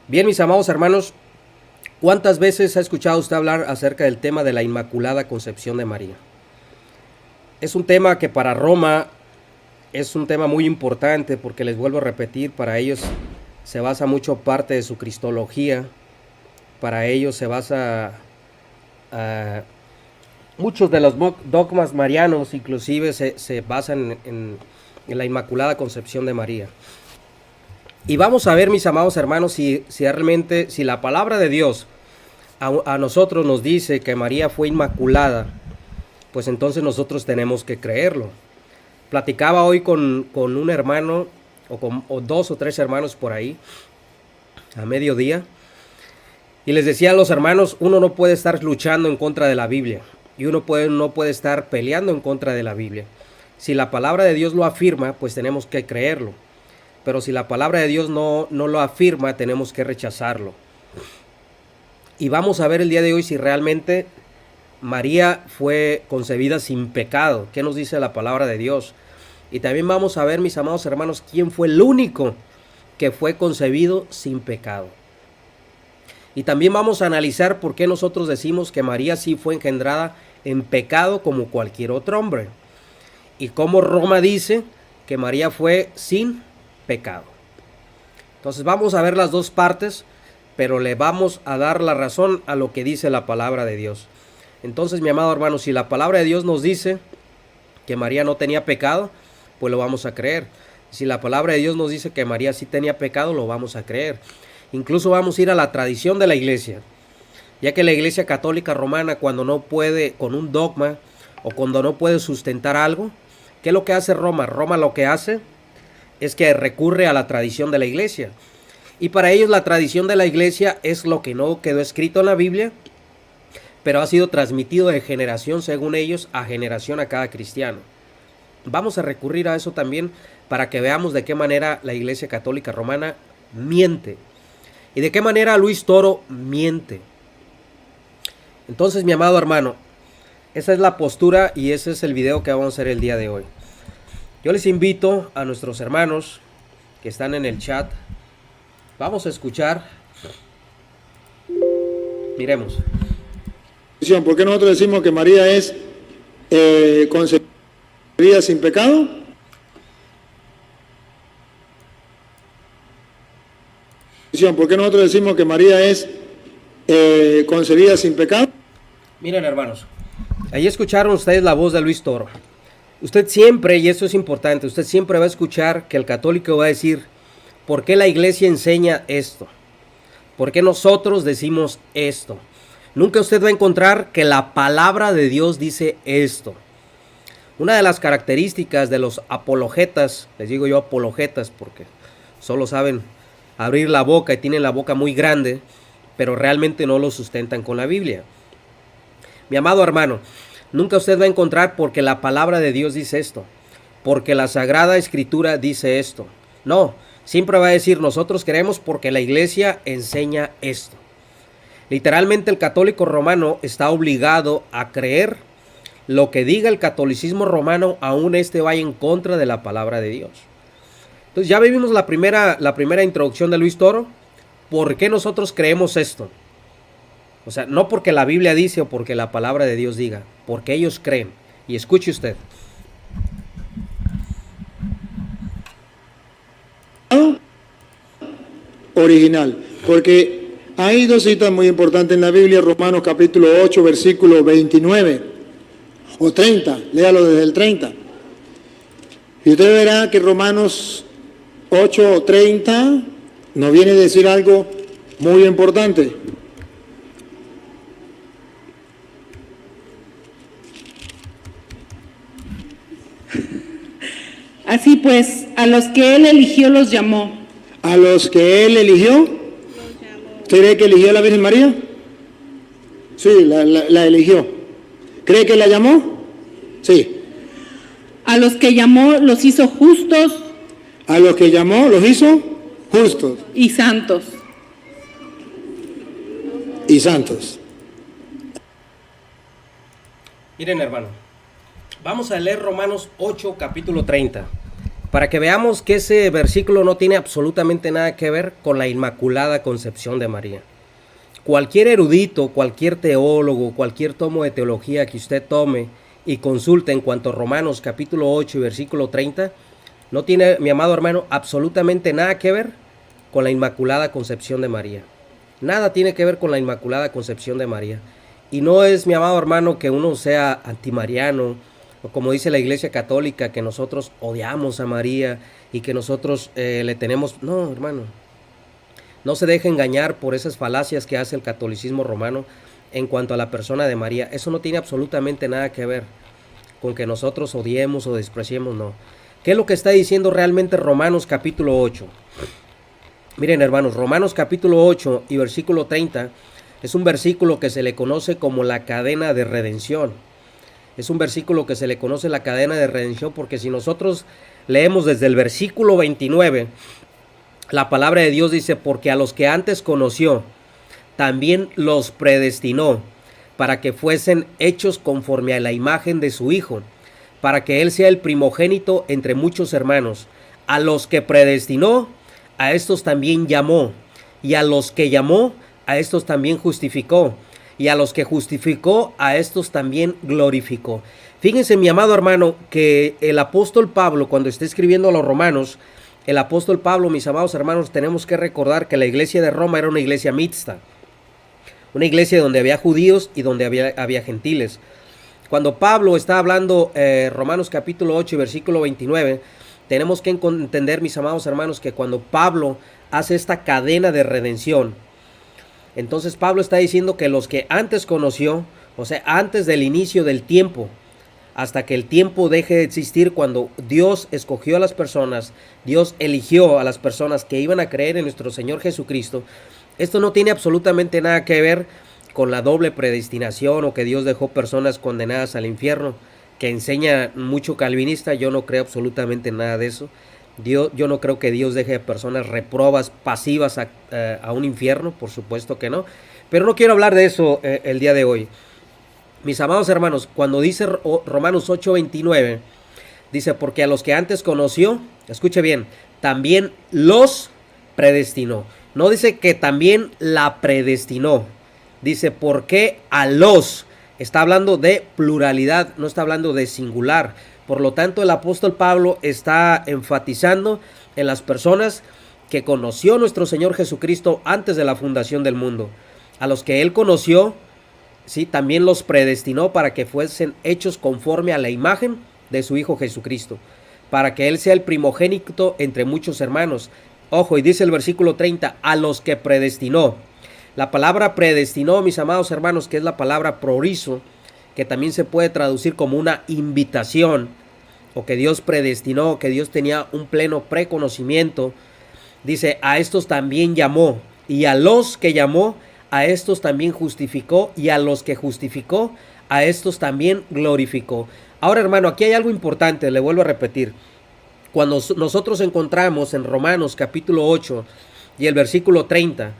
Bien, mis amados hermanos, ¿cuántas veces ha escuchado usted hablar acerca del tema de la Inmaculada Concepción de María? Es un tema que para Roma es un tema muy importante porque les vuelvo a repetir, para ellos se basa mucho parte de su cristología, para ellos se basa muchos de los dogmas marianos, inclusive se basan en la Inmaculada Concepción de María. Y vamos a ver, mis amados hermanos, si realmente, si la palabra de Dios a nosotros nos dice que María fue inmaculada, pues entonces nosotros tenemos que creerlo. Platicaba hoy con un hermano, o dos o tres hermanos por ahí, a mediodía, y les decía a los hermanos, uno no puede estar luchando en contra de la Biblia, y uno no puede estar peleando en contra de la Biblia. Si la palabra de Dios lo afirma, pues tenemos que creerlo. Pero si la palabra de Dios no lo afirma, tenemos que rechazarlo. Y vamos a ver el día de hoy si realmente María fue concebida sin pecado. ¿Qué nos dice la palabra de Dios? Y también vamos a ver, mis amados hermanos, quién fue el único que fue concebido sin pecado. Y también vamos a analizar por qué nosotros decimos que María sí fue engendrada en pecado como cualquier otro hombre. Y cómo Roma dice que María fue sin pecado. Entonces vamos a ver las dos partes, pero le vamos a dar la razón a lo que dice la palabra de Dios. Entonces, mi amado hermano, si la palabra de Dios nos dice que María no tenía pecado, pues lo vamos a creer. Si la palabra de Dios nos dice que María sí tenía pecado, lo vamos a creer. Incluso vamos a ir a la tradición de la iglesia, ya que la iglesia católica romana, cuando no puede con un dogma o cuando no puede sustentar algo, ¿qué es lo que hace Roma? Roma lo que hace es que recurre a la tradición de la iglesia. Y para ellos la tradición de la iglesia es lo que no quedó escrito en la Biblia, pero ha sido transmitido de generación, según ellos, a generación a cada cristiano. Vamos a recurrir a eso también para que veamos de qué manera la iglesia católica romana miente. Y de qué manera Luis Toro miente. Entonces, mi amado hermano, esa es la postura y ese es el video que vamos a hacer el día de hoy. Yo les invito a nuestros hermanos que están en el chat. Vamos a escuchar. Miremos. ¿Por qué nosotros decimos que María es concebida sin pecado? ¿Por qué nosotros decimos que María es concebida sin pecado? Miren, hermanos, ahí escucharon ustedes la voz de Luis Toro. Usted siempre, y eso es importante, usted siempre va a escuchar que el católico va a decir, ¿por qué la iglesia enseña esto? ¿Por qué nosotros decimos esto? Nunca usted va a encontrar que la palabra de Dios dice esto. Una de las características de los apologetas, les digo yo apologetas porque solo saben abrir la boca y tienen la boca muy grande, pero realmente no lo sustentan con la Biblia. Mi amado hermano, nunca usted va a encontrar porque la palabra de Dios dice esto, porque la Sagrada Escritura dice esto. No, siempre va a decir nosotros creemos porque la iglesia enseña esto. Literalmente el católico romano está obligado a creer lo que diga el catolicismo romano, aún este vaya en contra de la palabra de Dios. Entonces ya vimos la primera introducción de Luis Toro. ¿Por qué nosotros creemos esto? O sea, no porque la Biblia dice o porque la palabra de Dios diga, porque ellos creen. Y escuche usted. Original, porque hay dos citas muy importantes en la Biblia, Romanos capítulo 8, versículo 29 o 30, léalo desde el 30. Y usted verá que Romanos 8, 30 nos viene a decir algo muy importante. Así pues, a los que Él eligió los llamó. A los que Él eligió. ¿Usted cree que eligió a la Virgen María? Sí, la eligió. ¿Cree que la llamó? Sí. A los que llamó los hizo justos. A los que llamó los hizo justos. Y santos. Y santos. Miren, hermano, vamos a leer Romanos 8, capítulo 30. Para que veamos que ese versículo no tiene absolutamente nada que ver con la Inmaculada Concepción de María. Cualquier erudito, cualquier teólogo, cualquier tomo de teología que usted tome y consulte en cuanto a Romanos capítulo 8 y versículo 30, no tiene, mi amado hermano, absolutamente nada que ver con la Inmaculada Concepción de María. Nada tiene que ver con la Inmaculada Concepción de María. Y no es, mi amado hermano, que uno sea antimariano, o como dice la Iglesia Católica, que nosotros odiamos a María y que nosotros le tenemos... No, hermano. No se deje engañar por esas falacias que hace el catolicismo romano en cuanto a la persona de María. Eso no tiene absolutamente nada que ver con que nosotros odiemos o despreciemos, no. ¿Qué es lo que está diciendo realmente Romanos capítulo 8? Miren, hermanos, Romanos capítulo 8 y versículo 30 es un versículo que se le conoce como la cadena de redención. Es un versículo que se le conoce la cadena de redención porque si nosotros leemos desde el versículo 29, la palabra de Dios dice, porque a los que antes conoció, también los predestinó para que fuesen hechos conforme a la imagen de su Hijo, para que Él sea el primogénito entre muchos hermanos. A los que predestinó, a estos también llamó, y a los que llamó, a estos también justificó, y a los que justificó, a estos también glorificó. Fíjense, mi amado hermano, que el apóstol Pablo, cuando está escribiendo a los romanos, el apóstol Pablo, mis amados hermanos, tenemos que recordar que la iglesia de Roma era una iglesia mixta, una iglesia donde había judíos y donde había gentiles. Cuando Pablo está hablando, Romanos capítulo 8 y versículo 29, tenemos que entender, mis amados hermanos, que cuando Pablo hace esta cadena de redención, entonces Pablo está diciendo que los que antes conoció, o sea, antes del inicio del tiempo, hasta que el tiempo deje de existir, cuando Dios escogió a las personas, Dios eligió a las personas que iban a creer en nuestro Señor Jesucristo, esto no tiene absolutamente nada que ver con la doble predestinación o que Dios dejó personas condenadas al infierno, que enseña mucho calvinista. Yo no creo absolutamente nada de eso. Yo no creo que Dios deje personas reprobas, pasivas a un infierno, por supuesto que no. Pero no quiero hablar de eso el día de hoy. Mis amados hermanos, cuando dice Romanos 8:29, dice, porque a los que antes conoció, escuche bien, también los predestinó. No dice que también la predestinó. Dice, porque a los, está hablando de pluralidad, no está hablando de singular. Por lo tanto, el apóstol Pablo está enfatizando en las personas que conoció nuestro Señor Jesucristo antes de la fundación del mundo. A los que Él conoció, sí, también los predestinó para que fuesen hechos conforme a la imagen de su Hijo Jesucristo, para que Él sea el primogénito entre muchos hermanos. Ojo, y dice el versículo 30, a los que predestinó. La palabra predestinó, mis amados hermanos, que es la palabra proorizo, que también se puede traducir como una invitación, o que Dios predestinó, que Dios tenía un pleno preconocimiento. Dice, a estos también llamó, y a los que llamó, a estos también justificó, y a los que justificó, a estos también glorificó. Ahora, hermano, aquí hay algo importante, le vuelvo a repetir. Cuando nosotros encontramos en Romanos capítulo 8 y el versículo 30,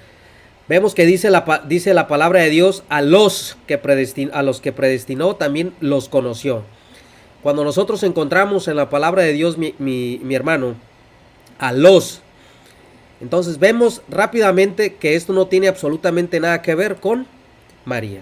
vemos que dice la palabra de Dios, a los que predestinó también los conoció. Cuando nosotros encontramos en la palabra de Dios, mi hermano, a los, entonces vemos rápidamente que esto no tiene absolutamente nada que ver con María.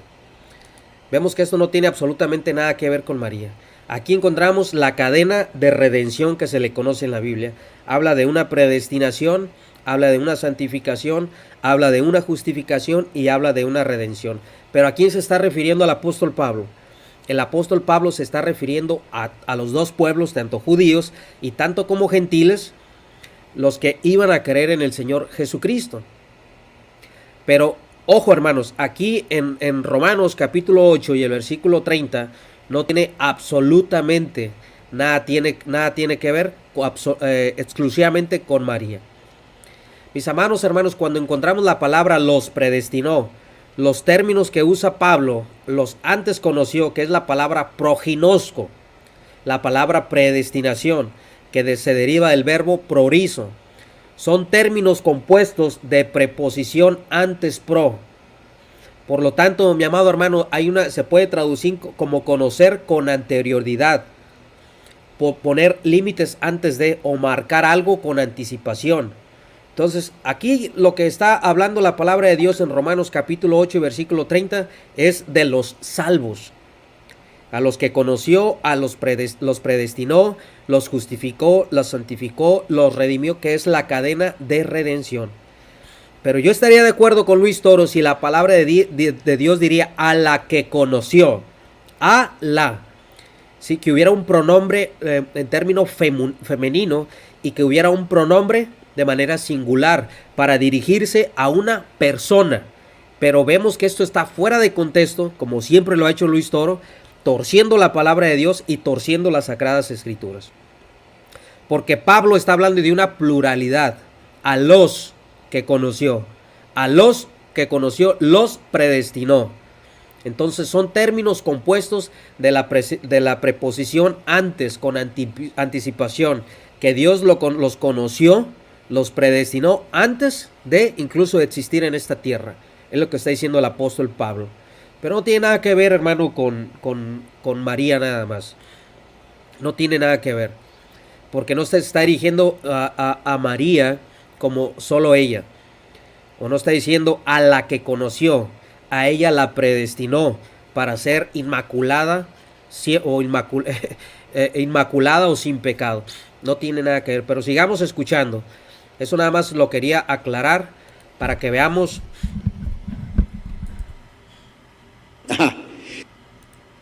Vemos que esto no tiene absolutamente nada que ver con María. Aquí encontramos la cadena de redención que se le conoce en la Biblia. Habla de una predestinación, habla de una santificación, habla de una justificación y habla de una redención. Pero ¿a quién se está refiriendo el apóstol Pablo? El apóstol Pablo se está refiriendo a los dos pueblos, tanto judíos y tanto como gentiles, los que iban a creer en el Señor Jesucristo. Pero, ojo hermanos, aquí en Romanos capítulo 8 y el versículo 30, no tiene absolutamente nada tiene que ver exclusivamente con María. Mis amados hermanos, cuando encontramos la palabra los predestinó, los términos que usa Pablo, los antes conoció, que es la palabra proginosco, la palabra predestinación, que se deriva del verbo proorizo, son términos compuestos de preposición antes pro. Por lo tanto, mi amado hermano, se puede traducir como conocer con anterioridad. poner límites antes de, o marcar algo con anticipación. Entonces, aquí lo que está hablando la palabra de Dios en Romanos capítulo 8 y versículo 30 es de los salvos. A los que conoció, los predestinó, los justificó, los santificó, los redimió, que es la cadena de redención. Pero yo estaría de acuerdo con Luis Toro si la palabra de Dios diría a la que conoció, a la. Sí, que hubiera un pronombre en término femenino y que hubiera un pronombre de manera singular para dirigirse a una persona. Pero vemos que esto está fuera de contexto, como siempre lo ha hecho Luis Toro, torciendo la palabra de Dios y torciendo las Sagradas Escrituras. Porque Pablo está hablando de una pluralidad. A los que conoció, los predestinó. Entonces son términos compuestos de la preposición antes, con anticipación, que Dios los conoció, los predestinó antes de incluso existir en esta tierra. Es lo que está diciendo el apóstol Pablo. Pero no tiene nada que ver, hermano, con María nada más. No tiene nada que ver. Porque no se está dirigiendo a María como solo ella. O no está diciendo a la que conoció. A ella la predestinó para ser inmaculada o inmaculada o sin pecado. No tiene nada que ver. Pero sigamos escuchando. Eso nada más lo quería aclarar para que veamos.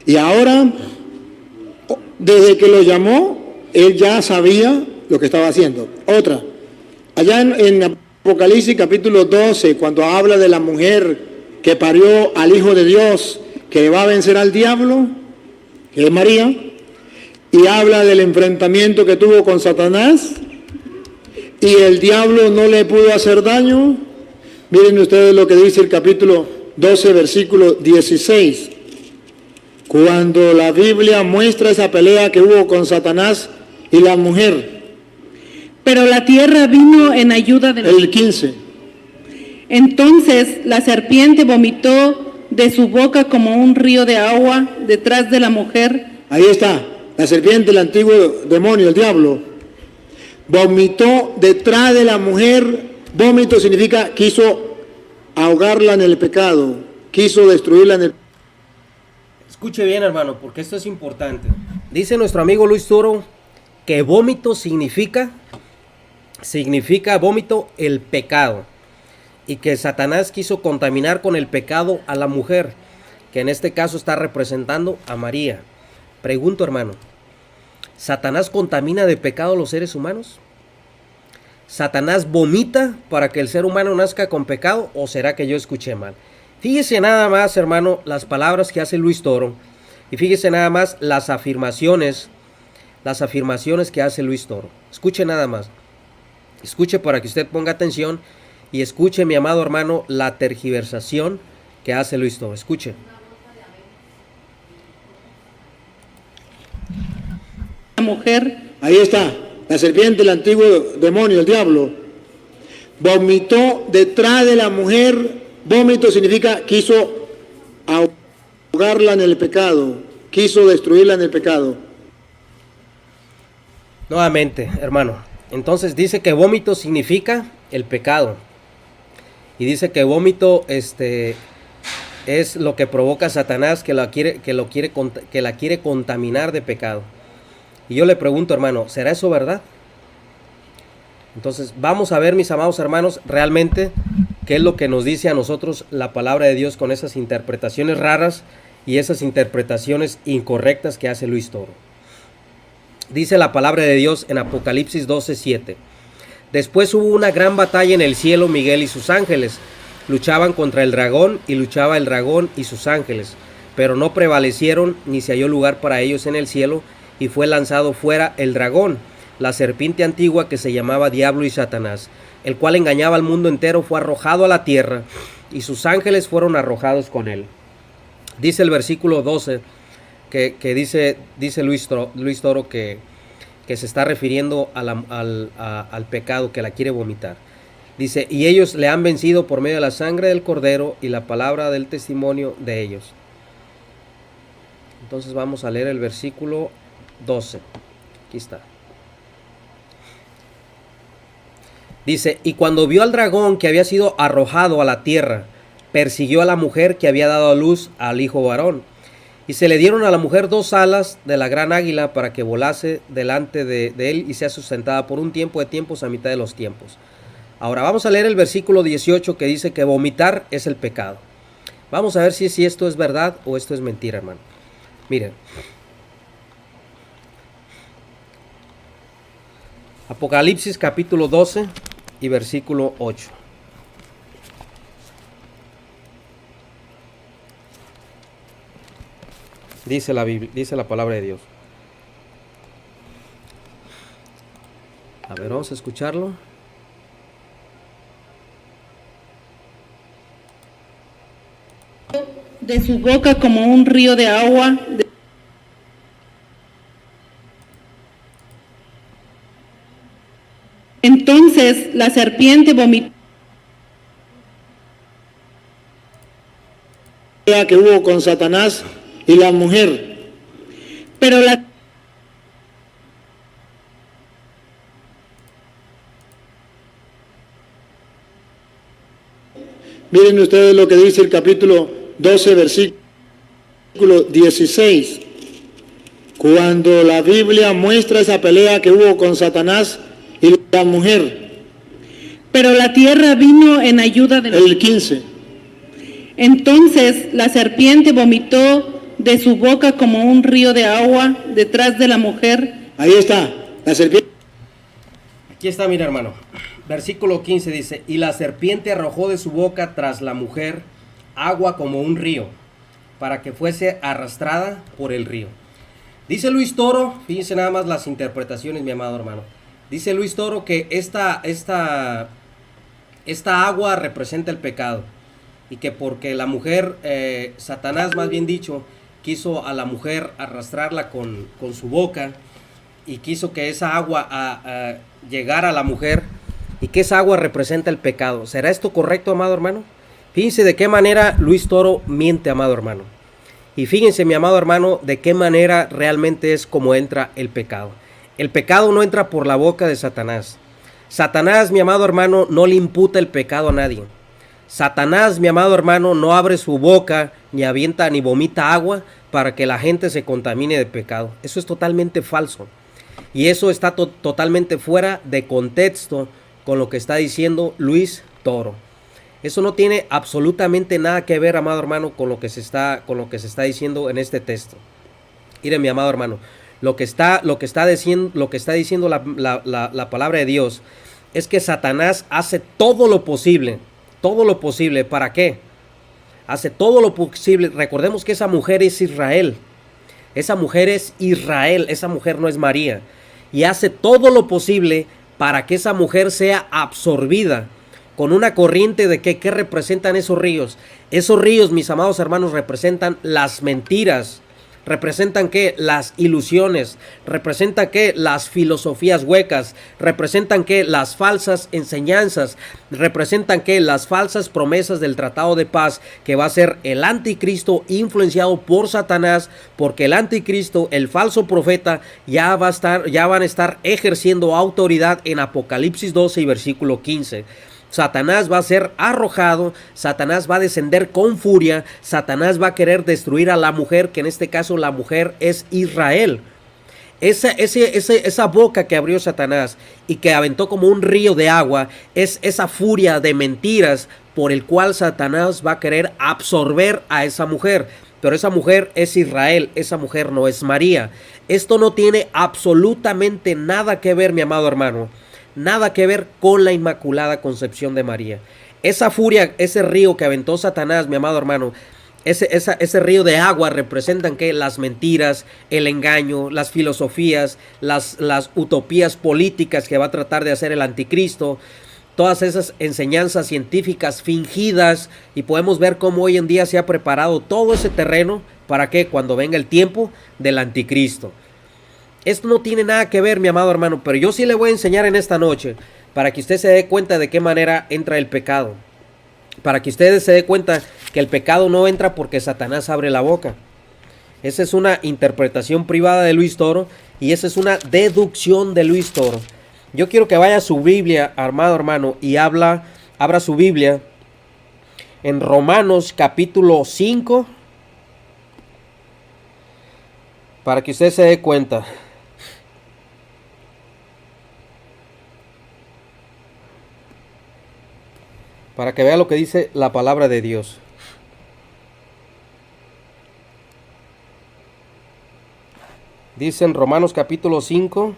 Y ahora, desde que lo llamó, él ya sabía lo que estaba haciendo. Otra, allá en Apocalipsis capítulo 12, cuando habla de la mujer que parió al Hijo de Dios, que va a vencer al diablo, que es María, y habla del enfrentamiento que tuvo con Satanás, y el diablo no le pudo hacer daño. Miren ustedes lo que dice el capítulo 12, versículo 16. Cuando la Biblia muestra esa pelea que hubo con Satanás y la mujer. Pero la tierra vino en ayuda de El 15. Entonces la serpiente vomitó de su boca como un río de agua detrás de la mujer. Ahí está, la serpiente, el antiguo demonio, el diablo. Vomitó detrás de la mujer. Vómito significa quiso ahogarla en el pecado, quiso destruirla en el pecado. Escuche bien, hermano, porque esto es importante. Dice nuestro amigo Luis Toro que vómito significa vómito el pecado, y que Satanás quiso contaminar con el pecado a la mujer, que en este caso está representando a María. Pregunto, hermano, ¿Satanás contamina de pecado a los seres humanos? ¿Satanás vomita para que el ser humano nazca con pecado, o será que yo escuché mal? Fíjese nada más, hermano, las palabras que hace Luis Toro, y fíjese nada más las afirmaciones que hace Luis Toro. Escuche nada más. Escuche para que usted ponga atención y escuche, mi amado hermano, la tergiversación que hace Luis Toro. Escuche. La mujer. Ahí está, la serpiente, el antiguo demonio, el diablo. Vomitó detrás de la mujer. Vómito significa quiso ahogarla en el pecado, quiso destruirla en el pecado. Nuevamente, hermano. Entonces dice que vómito significa el pecado. Y dice que vómito es lo que provoca a Satanás, que la quiere contaminar de pecado. Y yo le pregunto, hermano, ¿será eso verdad? Entonces vamos a ver, mis amados hermanos, realmente qué es lo que nos dice a nosotros la palabra de Dios con esas interpretaciones raras y esas interpretaciones incorrectas que hace Luis Toro. Dice la palabra de Dios en Apocalipsis 12:7. Después hubo una gran batalla en el cielo. Miguel y sus ángeles luchaban contra el dragón, y luchaba el dragón y sus ángeles, pero no prevalecieron, ni se halló lugar para ellos en el cielo, y fue lanzado fuera el dragón, la serpiente antigua que se llamaba Diablo y Satanás, el cual engañaba al mundo entero. Fue arrojado a la tierra, y sus ángeles fueron arrojados con él. Dice el versículo 12 que dice Luis Toro que se está refiriendo al pecado, que la quiere vomitar. Dice, y ellos le han vencido por medio de la sangre del Cordero y la palabra del testimonio de ellos. Entonces vamos a leer el versículo 12. Aquí está. Dice, y cuando vio al dragón que había sido arrojado a la tierra, persiguió a la mujer que había dado a luz al hijo varón. Y se le dieron a la mujer 2 alas de la gran águila para que volase delante de él y sea sustentada por un tiempo de tiempos a mitad de los tiempos. Ahora vamos a leer el versículo 18 que dice que vomitar es el pecado. Vamos a ver si esto es verdad o esto es mentira, hermano. Miren. Apocalipsis capítulo 12 y versículo 8. Dice la Biblia, dice la palabra de Dios. A ver, vamos a escucharlo. De su boca como un río de agua. Entonces la serpiente vomitó. Que hubo con Satanás y la mujer. Pero la Miren ustedes lo que dice el capítulo 12, versículo 16. Cuando la Biblia muestra esa pelea que hubo con Satanás y la mujer. Pero la tierra vino en ayuda de El 15. Entonces la serpiente vomitó de su boca como un río de agua detrás de la mujer. Ahí está, la serpiente. Aquí está, mira, hermano. Versículo 15 dice, y la serpiente arrojó de su boca tras la mujer agua como un río, para que fuese arrastrada por el río. Dice Luis Toro, fíjense nada más las interpretaciones, mi amado hermano. Dice Luis Toro que esta agua representa el pecado. Y que porque la mujer, Satanás más bien dicho, quiso a la mujer arrastrarla con su boca. Y quiso que esa agua llegara a la mujer. Y que esa agua representa el pecado. ¿Será esto correcto, amado hermano? Fíjense de qué manera Luis Toro miente, amado hermano. Y fíjense, mi amado hermano, de qué manera realmente es como entra el pecado. El pecado no entra por la boca de Satanás. Satanás, mi amado hermano, no le imputa el pecado a nadie. Satanás, mi amado hermano, no abre su boca, ni avienta, ni vomita agua para que la gente se contamine de pecado. Eso es totalmente falso. Y eso está totalmente fuera de contexto con lo que está diciendo Luis Toro. Eso no tiene absolutamente nada que ver, amado hermano, con lo que se está diciendo en este texto. Mire, mi amado hermano, lo que está diciendo la palabra de Dios es que Satanás hace todo lo posible. ¿Para qué? Hace todo lo posible. Recordemos que esa mujer es Israel. Esa mujer es Israel. Esa mujer no es María. Y hace todo lo posible para que esa mujer sea absorbida con una corriente de ¿qué representan esos ríos? Esos ríos, mis amados hermanos, representan las mentiras. ¿Representan qué? Las ilusiones. ¿Representan qué? Las filosofías huecas. ¿Representan qué? Las falsas enseñanzas. ¿Representan qué? Las falsas promesas del tratado de paz que va a ser el anticristo influenciado por Satanás, porque el anticristo, el falso profeta, ya van a estar ejerciendo autoridad en Apocalipsis 12 y versículo 15. Satanás va a ser arrojado, Satanás va a descender con furia, Satanás va a querer destruir a la mujer, que en este caso la mujer es Israel. Esa boca que abrió Satanás y que aventó como un río de agua, es esa furia de mentiras por el cual Satanás va a querer absorber a esa mujer. Pero esa mujer es Israel, esa mujer no es María. Esto no tiene absolutamente nada que ver, mi amado hermano. Nada que ver con la Inmaculada Concepción de María. Esa furia, ese río que aventó Satanás, mi amado hermano, ese río de agua representan que las mentiras, el engaño, las filosofías, las utopías políticas que va a tratar de hacer el anticristo, todas esas enseñanzas científicas fingidas, y podemos ver cómo hoy en día se ha preparado todo ese terreno para que cuando venga el tiempo del anticristo. Esto no tiene nada que ver, mi amado hermano, pero yo sí le voy a enseñar en esta noche para que usted se dé cuenta de qué manera entra el pecado. Para que ustedes se den cuenta que el pecado no entra porque Satanás abre la boca. Esa es una interpretación privada de Luis Toro y esa es una deducción de Luis Toro. Yo quiero que vaya a su Biblia, amado hermano, y abra su Biblia en Romanos capítulo 5 para que usted se dé cuenta. Para que vea lo que dice la palabra de Dios. Dice en Romanos capítulo 5.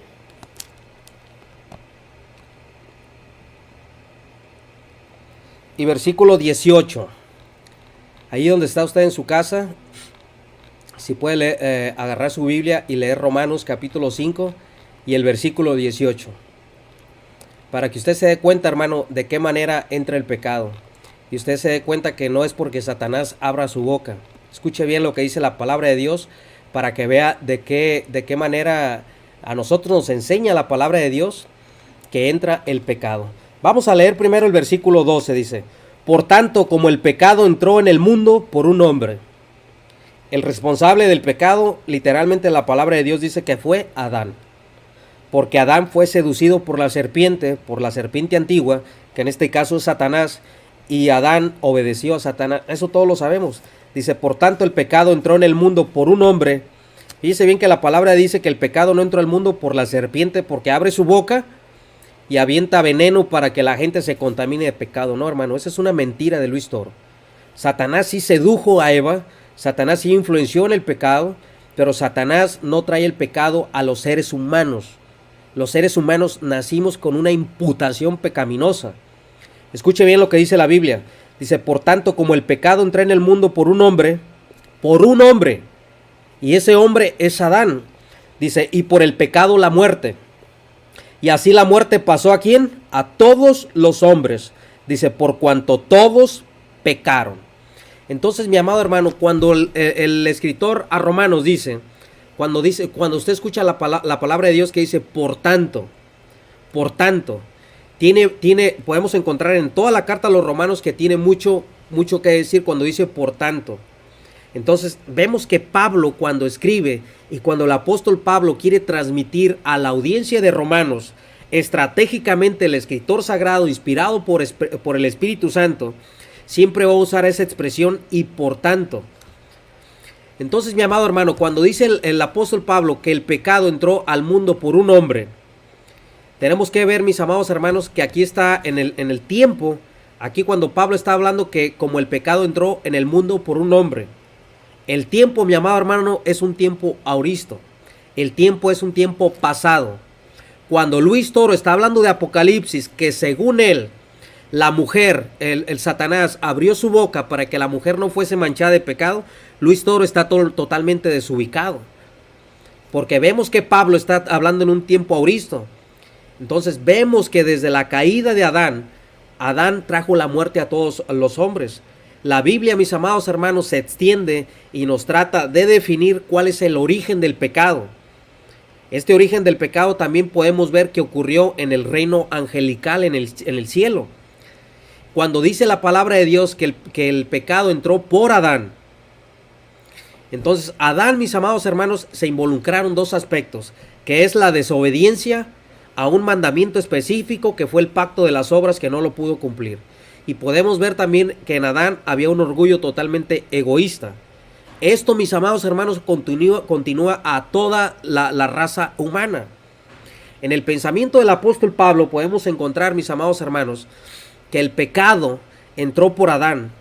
Y versículo 18. Ahí donde está usted en su casa, si puede leer, agarrar su Biblia y leer Romanos capítulo 5 y el versículo 18. Para que usted se dé cuenta, hermano, de qué manera entra el pecado. Y usted se dé cuenta que no es porque Satanás abra su boca. Escuche bien lo que dice la palabra de Dios para que vea de qué manera a nosotros nos enseña la palabra de Dios que entra el pecado. Vamos a leer primero el versículo 12, dice: por tanto, como el pecado entró en el mundo por un hombre. El responsable del pecado, literalmente la palabra de Dios dice que fue Adán. Porque Adán fue seducido por la serpiente antigua, que en este caso es Satanás, y Adán obedeció a Satanás. Eso todos lo sabemos. Dice, por tanto el pecado entró en el mundo por un hombre. Fíjese bien que la palabra dice que el pecado no entró al mundo por la serpiente, porque abre su boca y avienta veneno para que la gente se contamine de pecado. No, hermano, esa es una mentira de Luis Toro. Satanás sí sedujo a Eva, Satanás sí influenció en el pecado, pero Satanás no trae el pecado a los seres humanos. Los seres humanos nacimos con una imputación pecaminosa. Escuche bien lo que dice la Biblia. Dice, por tanto, como el pecado entró en el mundo por un hombre, y ese hombre es Adán. Dice, y por el pecado la muerte. Y así la muerte pasó ¿a quién? A todos los hombres. Dice, por cuanto todos pecaron. Entonces, mi amado hermano, cuando el escritor a Romanos dice, cuando usted escucha la palabra de Dios que dice, por tanto, podemos encontrar en toda la carta a los romanos que tiene mucho que decir cuando dice por tanto. Entonces vemos que Pablo cuando escribe y cuando el apóstol Pablo quiere transmitir a la audiencia de Romanos, estratégicamente el escritor sagrado inspirado por el Espíritu Santo, siempre va a usar esa expresión y por tanto. Entonces, mi amado hermano, cuando dice el apóstol Pablo que el pecado entró al mundo por un hombre, tenemos que ver, mis amados hermanos, que aquí está en el tiempo, aquí cuando Pablo está hablando que como el pecado entró en el mundo por un hombre. El tiempo, mi amado hermano, es un tiempo auristo. El tiempo es un tiempo pasado. Cuando Luis Toro está hablando de Apocalipsis, que según él, la mujer, el Satanás, abrió su boca para que la mujer no fuese manchada de pecado, Luis Toro está totalmente desubicado. Porque vemos que Pablo está hablando en un tiempo auristo. Entonces vemos que desde la caída de Adán trajo la muerte a todos los hombres. La Biblia, mis amados hermanos, se extiende y nos trata de definir cuál es el origen del pecado. Este origen del pecado también podemos ver que ocurrió en el reino angelical, en el cielo. Cuando dice la palabra de Dios que el pecado entró por Adán. Entonces Adán, mis amados hermanos, se involucraron dos aspectos, que es la desobediencia a un mandamiento específico que fue el pacto de las obras que no lo pudo cumplir. Y podemos ver también que en Adán había un orgullo totalmente egoísta. Esto, mis amados hermanos, continúa a toda la raza humana. En el pensamiento del apóstol Pablo podemos encontrar, mis amados hermanos, que el pecado entró por Adán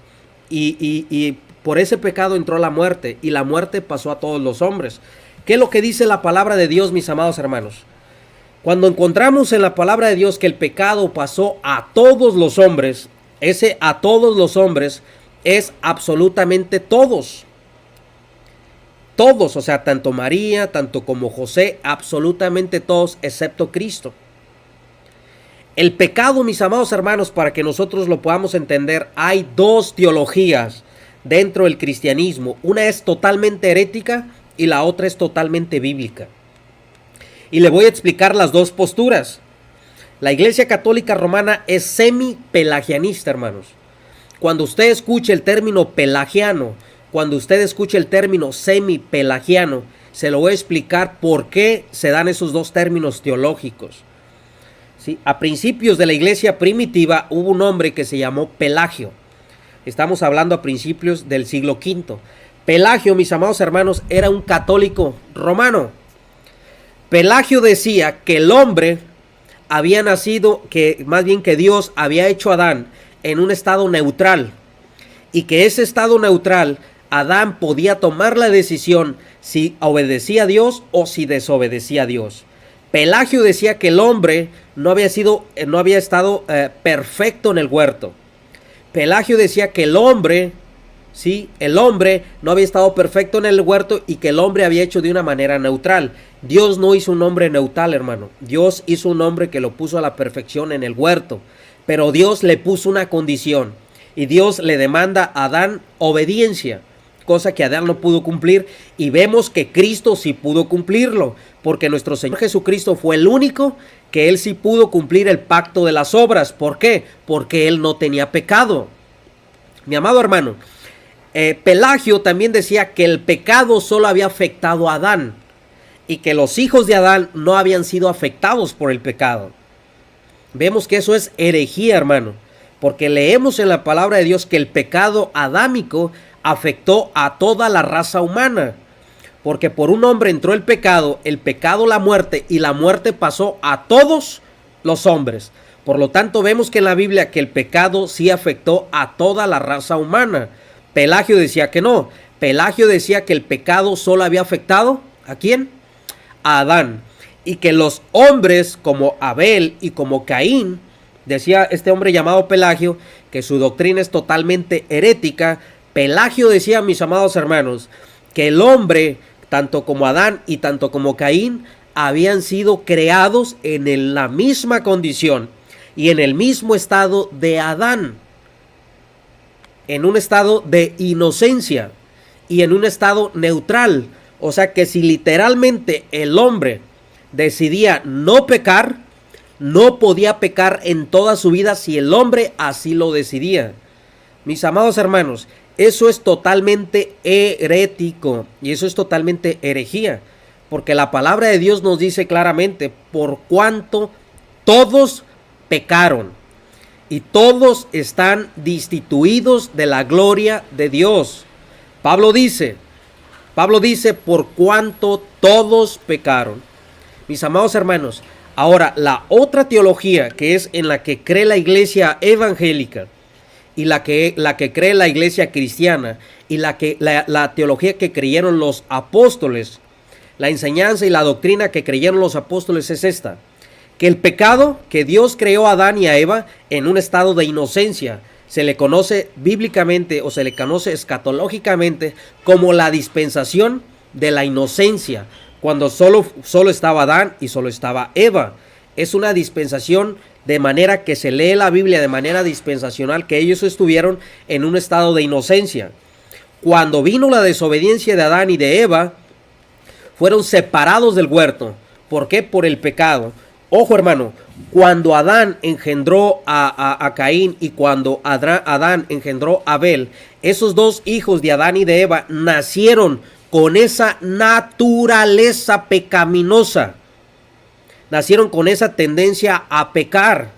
y por ese pecado entró la muerte y la muerte pasó a todos los hombres. ¿Qué es lo que dice la palabra de Dios, mis amados hermanos? Cuando encontramos en la palabra de Dios que el pecado pasó a todos los hombres, ese a todos los hombres es absolutamente todos. Todos, o sea, tanto María, tanto como José, absolutamente todos, excepto Cristo. El pecado, mis amados hermanos, para que nosotros lo podamos entender, hay dos teologías dentro del cristianismo. Una es totalmente herética y la otra es totalmente bíblica. Y le voy a explicar las dos posturas. La Iglesia Católica Romana es semi-pelagianista, hermanos. Cuando usted escuche el término pelagiano, cuando usted escuche el término semi-pelagiano, se lo voy a explicar por qué se dan esos dos términos teológicos. ¿Sí? A principios de la iglesia primitiva hubo un hombre que se llamó Pelagio. Estamos hablando a principios del siglo V. Pelagio, mis amados hermanos, era un católico romano. Pelagio decía que el hombre había nacido, que más bien que Dios había hecho a Adán en un estado neutral, y que ese estado neutral, Adán podía tomar la decisión si obedecía a Dios o si desobedecía a Dios. Pelagio decía que el hombre no había estado perfecto en el huerto. Pelagio decía que el hombre no había estado perfecto en el huerto y que el hombre había hecho de una manera neutral. Dios no hizo un hombre neutral, hermano. Dios hizo un hombre que lo puso a la perfección en el huerto. Pero Dios le puso una condición y Dios le demanda a Adán obediencia, cosa que Adán no pudo cumplir, y vemos que Cristo sí pudo cumplirlo, porque nuestro Señor Jesucristo fue el único que él sí pudo cumplir el pacto de las obras. ¿Por qué? Porque él no tenía pecado. Mi amado hermano, Pelagio también decía que el pecado solo había afectado a Adán y que los hijos de Adán no habían sido afectados por el pecado. Vemos que eso es herejía, hermano, porque leemos en la palabra de Dios que el pecado adámico afectó a toda la raza humana, porque por un hombre entró el pecado, la muerte, y la muerte pasó a todos los hombres. Por lo tanto, vemos que en la Biblia que el pecado sí afectó a toda la raza humana. Pelagio decía que no. Pelagio decía que el pecado solo había afectado ¿a quién? A Adán. Y que los hombres como Abel y como Caín, decía este hombre llamado Pelagio, que su doctrina es totalmente herética. Pelagio decía, mis amados hermanos, que el hombre, tanto como Adán y tanto como Caín, habían sido creados en la misma condición y en el mismo estado de Adán, en un estado de inocencia y en un estado neutral. O sea que si literalmente el hombre decidía no pecar, no podía pecar en toda su vida si el hombre así lo decidía. Mis amados hermanos, eso es totalmente herético y eso es totalmente herejía, porque la palabra de Dios nos dice claramente: por cuanto todos pecaron y todos están destituidos de la gloria de Dios. Pablo dice, por cuanto todos pecaron. Mis amados hermanos, ahora la otra teología, que es en la que cree la iglesia evangélica y la que cree la iglesia cristiana, y la teología que creyeron los apóstoles, la enseñanza y la doctrina que creyeron los apóstoles es esta: que el pecado, que Dios creó a Adán y a Eva en un estado de inocencia, se le conoce bíblicamente o se le conoce escatológicamente como la dispensación de la inocencia, cuando solo estaba Adán y solo estaba Eva. Es una dispensación de manera que se lee la Biblia de manera dispensacional, que ellos estuvieron en un estado de inocencia. Cuando vino la desobediencia de Adán y de Eva, fueron separados del huerto. ¿Por qué? Por el pecado. Ojo, hermano, cuando Adán engendró a Caín y cuando Adán engendró a Abel, esos dos hijos de Adán y de Eva nacieron con esa naturaleza pecaminosa. Nacieron con esa tendencia a pecar.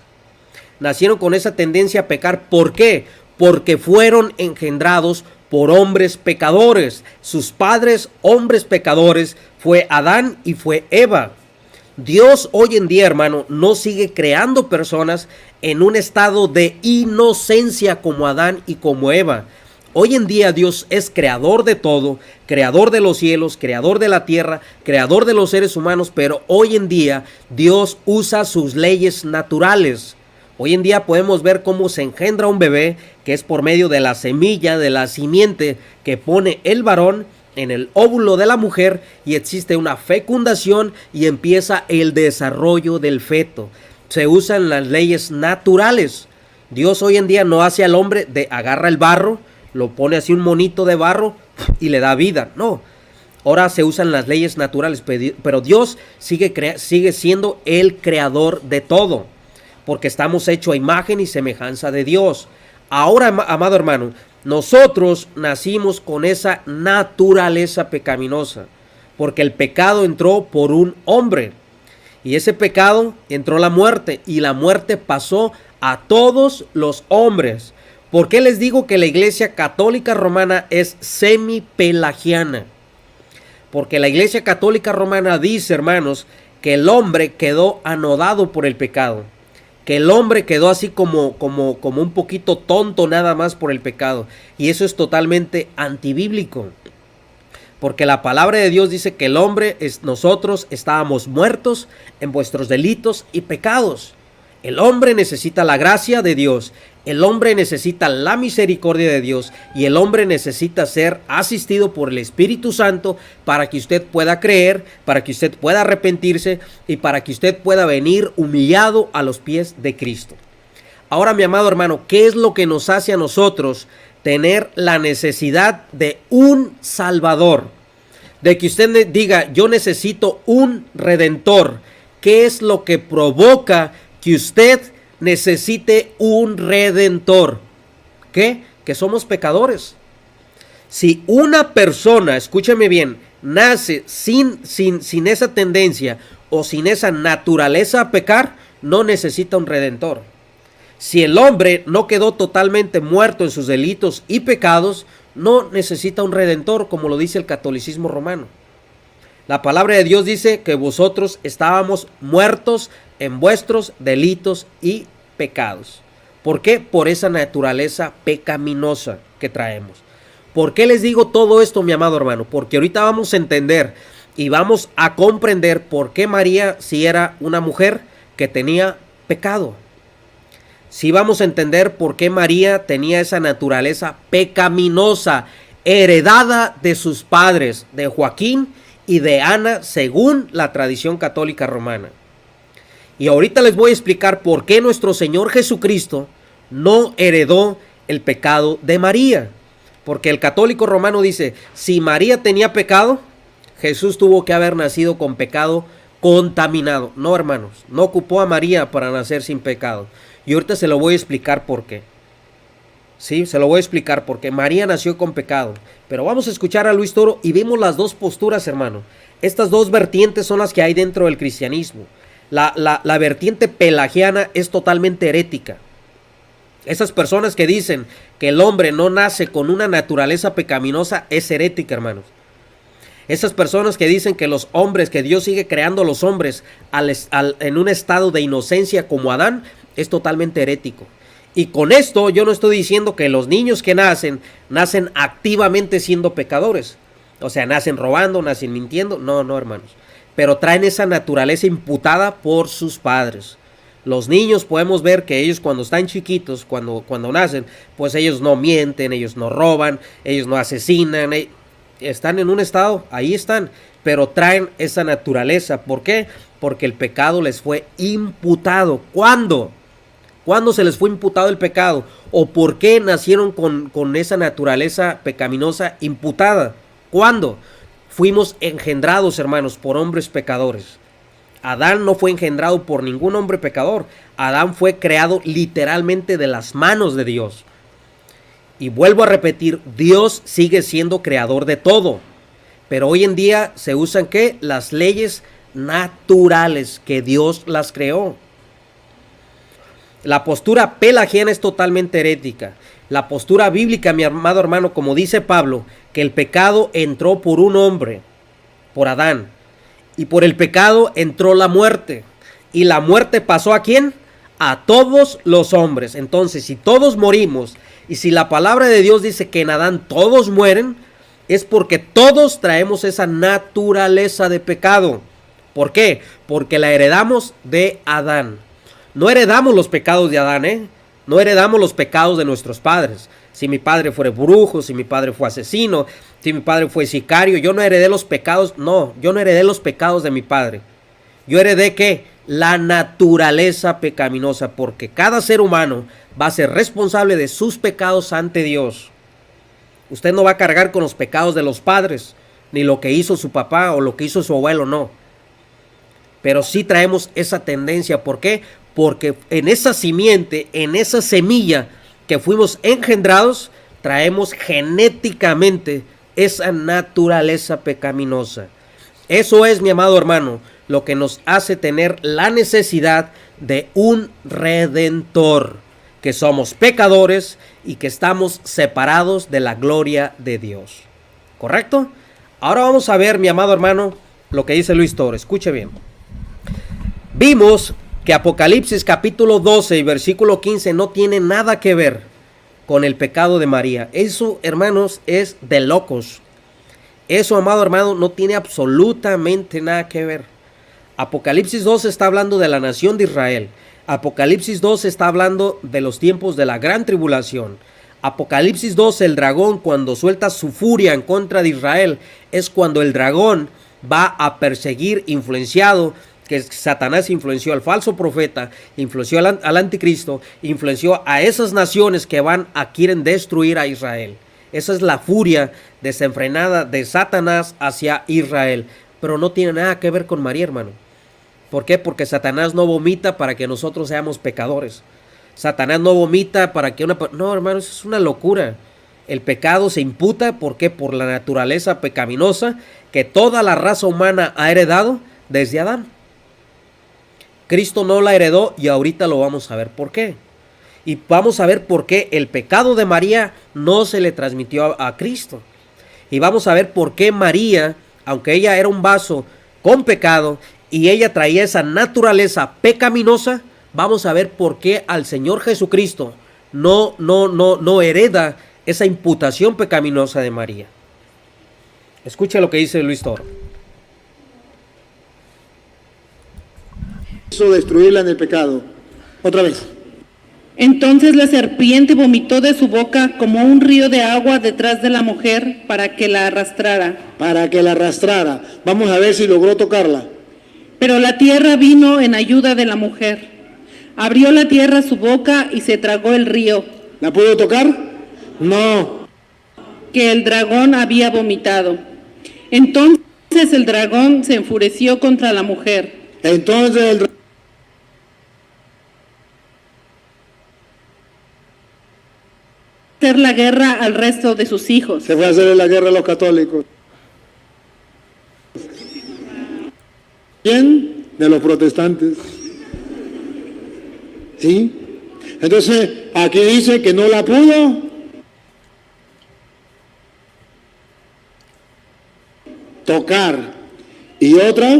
¿Por qué? Porque fueron engendrados por hombres pecadores. Sus padres, hombres pecadores, fue Adán y fue Eva. Dios hoy en día, hermano, no sigue creando personas en un estado de inocencia como Adán y como Eva. Hoy en día Dios es creador de todo, creador de los cielos, creador de la tierra, creador de los seres humanos, pero hoy en día Dios usa sus leyes naturales. Hoy en día podemos ver cómo se engendra un bebé, que es por medio de la semilla, de la simiente que pone el varón en el óvulo de la mujer, y existe una fecundación y empieza el desarrollo del feto. Se usan las leyes naturales. Dios hoy en día no hace al hombre de agarra el barro, lo pone así un monito de barro y le da vida. No, ahora se usan las leyes naturales, pero Dios sigue siendo el creador de todo, porque estamos hechos a imagen y semejanza de Dios. Ahora, amado hermano, Nosotros nacimos con esa naturaleza pecaminosa, porque el pecado entró por un hombre, y ese pecado entró la muerte, y la muerte pasó a todos los hombres. ¿Por qué les digo que la Iglesia Católica Romana es semipelagiana? Porque la Iglesia Católica Romana dice, hermanos, que el hombre quedó anodado por el pecado, que el hombre quedó así como un poquito tonto nada más por el pecado, y eso es totalmente antibíblico. Porque la palabra de Dios dice que el hombre, nosotros estábamos muertos en vuestros delitos y pecados. El hombre necesita la gracia de Dios, el hombre necesita la misericordia de Dios, y el hombre necesita ser asistido por el Espíritu Santo para que usted pueda creer, para que usted pueda arrepentirse y para que usted pueda venir humillado a los pies de Cristo. Ahora, mi amado hermano, ¿qué es lo que nos hace a nosotros tener la necesidad de un Salvador? De que usted diga, yo necesito un Redentor. ¿Qué es lo que provoca que usted necesite un Redentor? ¿Qué? Que somos pecadores. Si una persona, escúchame bien, nace sin esa tendencia o sin esa naturaleza a pecar, no necesita un Redentor. Si el hombre no quedó totalmente muerto en sus delitos y pecados, no necesita un Redentor, como lo dice el catolicismo romano. La palabra de Dios dice que vosotros estábamos muertos en vuestros delitos y pecados. ¿Por qué? Por esa naturaleza pecaminosa que traemos. ¿Por qué les digo todo esto, mi amado hermano? Porque ahorita vamos a entender y vamos a comprender por qué María sí era una mujer que tenía pecado. Sí vamos a entender por qué María tenía esa naturaleza pecaminosa, heredada de sus padres, de Joaquín y de Ana, según la tradición católica romana. Y ahorita les voy a explicar por qué nuestro Señor Jesucristo no heredó el pecado de María. Porque el católico romano dice, si María tenía pecado, Jesús tuvo que haber nacido con pecado contaminado. No, hermanos, no ocupó a María para nacer sin pecado. Y ahorita se lo voy a explicar por qué. Sí, se lo voy a explicar porque María nació con pecado. Pero vamos a escuchar a Luis Toro y vimos las dos posturas, hermano. Estas dos vertientes son las que hay dentro del cristianismo. La vertiente pelagiana es totalmente herética. Esas personas que dicen que el hombre no nace con una naturaleza pecaminosa es herética, hermanos. Esas personas que dicen que los hombres, que Dios sigue creando a los hombres en un estado de inocencia como Adán, es totalmente herético. Y con esto yo no estoy diciendo que los niños que nacen activamente siendo pecadores. O sea, nacen robando, nacen mintiendo. No, hermanos. Pero traen esa naturaleza imputada por sus padres. Los niños podemos ver que ellos cuando están chiquitos, cuando nacen, pues ellos no mienten, ellos no roban, ellos no asesinan. Están en un estado, ahí están, pero traen esa naturaleza. ¿Por qué? Porque el pecado les fue imputado. ¿Cuándo? ¿Cuándo se les fue imputado el pecado? ¿O por qué nacieron con esa naturaleza pecaminosa imputada? ¿Cuándo? Fuimos engendrados, hermanos, por hombres pecadores. Adán no fue engendrado por ningún hombre pecador. Adán fue creado literalmente de las manos de Dios. Y vuelvo a repetir, Dios sigue siendo creador de todo. Pero hoy en día se usan, ¿qué? Las leyes naturales que Dios las creó. La postura pelagiana es totalmente herética. La postura bíblica, mi amado hermano, como dice Pablo, que el pecado entró por un hombre, por Adán. Y por el pecado entró la muerte. ¿Y la muerte pasó a quién? A todos los hombres. Entonces, si todos morimos, y si la palabra de Dios dice que en Adán todos mueren, es porque todos traemos esa naturaleza de pecado. ¿Por qué? Porque la heredamos de Adán. No heredamos los pecados de Adán, No heredamos los pecados de nuestros padres. Si mi padre fue brujo, si mi padre fue asesino, si mi padre fue sicario, yo no heredé los pecados. No, yo no heredé los pecados de mi padre. Yo heredé, ¿qué? La naturaleza pecaminosa, porque cada ser humano va a ser responsable de sus pecados ante Dios. Usted no va a cargar con los pecados de los padres, ni lo que hizo su papá o lo que hizo su abuelo, no. Pero sí traemos esa tendencia. ¿Por qué? Porque en esa simiente, en esa semilla que fuimos engendrados, traemos genéticamente esa naturaleza pecaminosa. Eso es, mi amado hermano, lo que nos hace tener la necesidad de un redentor, que somos pecadores y que estamos separados de la gloria de Dios. ¿Correcto? Ahora vamos a ver, mi amado hermano, lo que dice Luis Toro. Escuche bien. Vimos que Apocalipsis capítulo 12 y versículo 15 no tiene nada que ver con el pecado de María. Eso, hermanos, es de locos. Eso, amado hermano, no tiene absolutamente nada que ver. Apocalipsis 12 está hablando de la nación de Israel. Apocalipsis 12 está hablando de los tiempos de la gran tribulación. Apocalipsis 12, el dragón, cuando suelta su furia en contra de Israel, es cuando el dragón va a perseguir, influenciado, que Satanás influenció al falso profeta, influenció al anticristo, influenció a esas naciones que quieren destruir a Israel. Esa es la furia desenfrenada de Satanás hacia Israel. Pero no tiene nada que ver con María, hermano. ¿Por qué? Porque Satanás no vomita para que nosotros seamos pecadores. Satanás no vomita para que No, hermano, eso es una locura. El pecado se imputa, ¿por qué? Por la naturaleza pecaminosa que toda la raza humana ha heredado desde Adán. Cristo no la heredó y ahorita lo vamos a ver por qué. Y vamos a ver por qué el pecado de María no se le transmitió a Cristo. Y vamos a ver por qué María, aunque ella era un vaso con pecado y ella traía esa naturaleza pecaminosa, vamos a ver por qué al Señor Jesucristo no hereda esa imputación pecaminosa de María. Escucha lo que dice Luis Toro. Quiso destruirla en el pecado. Otra vez. Entonces la serpiente vomitó de su boca como un río de agua detrás de la mujer para que la arrastrara. Para que la arrastrara. Vamos a ver si logró tocarla. Pero la tierra vino en ayuda de la mujer. Abrió la tierra su boca y se tragó el río. ¿La pudo tocar? No. Que el dragón había vomitado. Entonces el dragón se enfureció contra la mujer. Entonces el dragón hacer la guerra al resto de sus hijos. se fue a hacer la guerra a los católicos. ¿Quién? De los protestantes. ¿Sí? Entonces, aquí dice que no la pudo tocar. Y otra,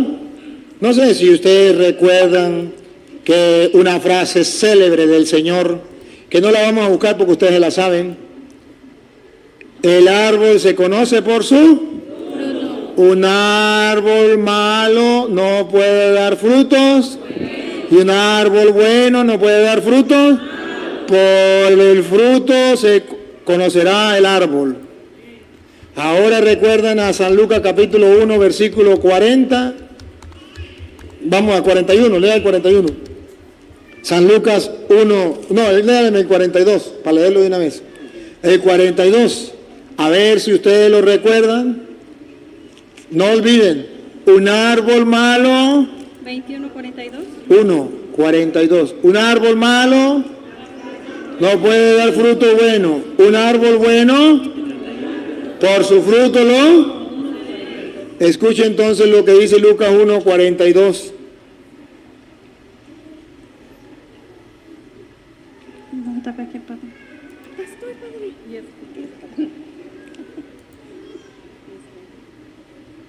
no sé si ustedes recuerdan que una frase célebre del Señor, que no la vamos a buscar porque ustedes la saben. El árbol se conoce por su... Un árbol malo no puede dar frutos y un árbol bueno no puede dar frutos. Por el fruto se conocerá el árbol. Ahora recuerdan a San Lucas capítulo 1 versículo 40. Vamos a 41, lea el 41. San Lucas 1, no, léanme el 42 para leerlo de una vez. El 42, a ver si ustedes lo recuerdan. No olviden, un árbol malo. 21:42. 1:42. Un árbol malo no puede dar fruto bueno. Un árbol bueno, por su fruto lo. Escuche entonces lo que dice Lucas 1:42.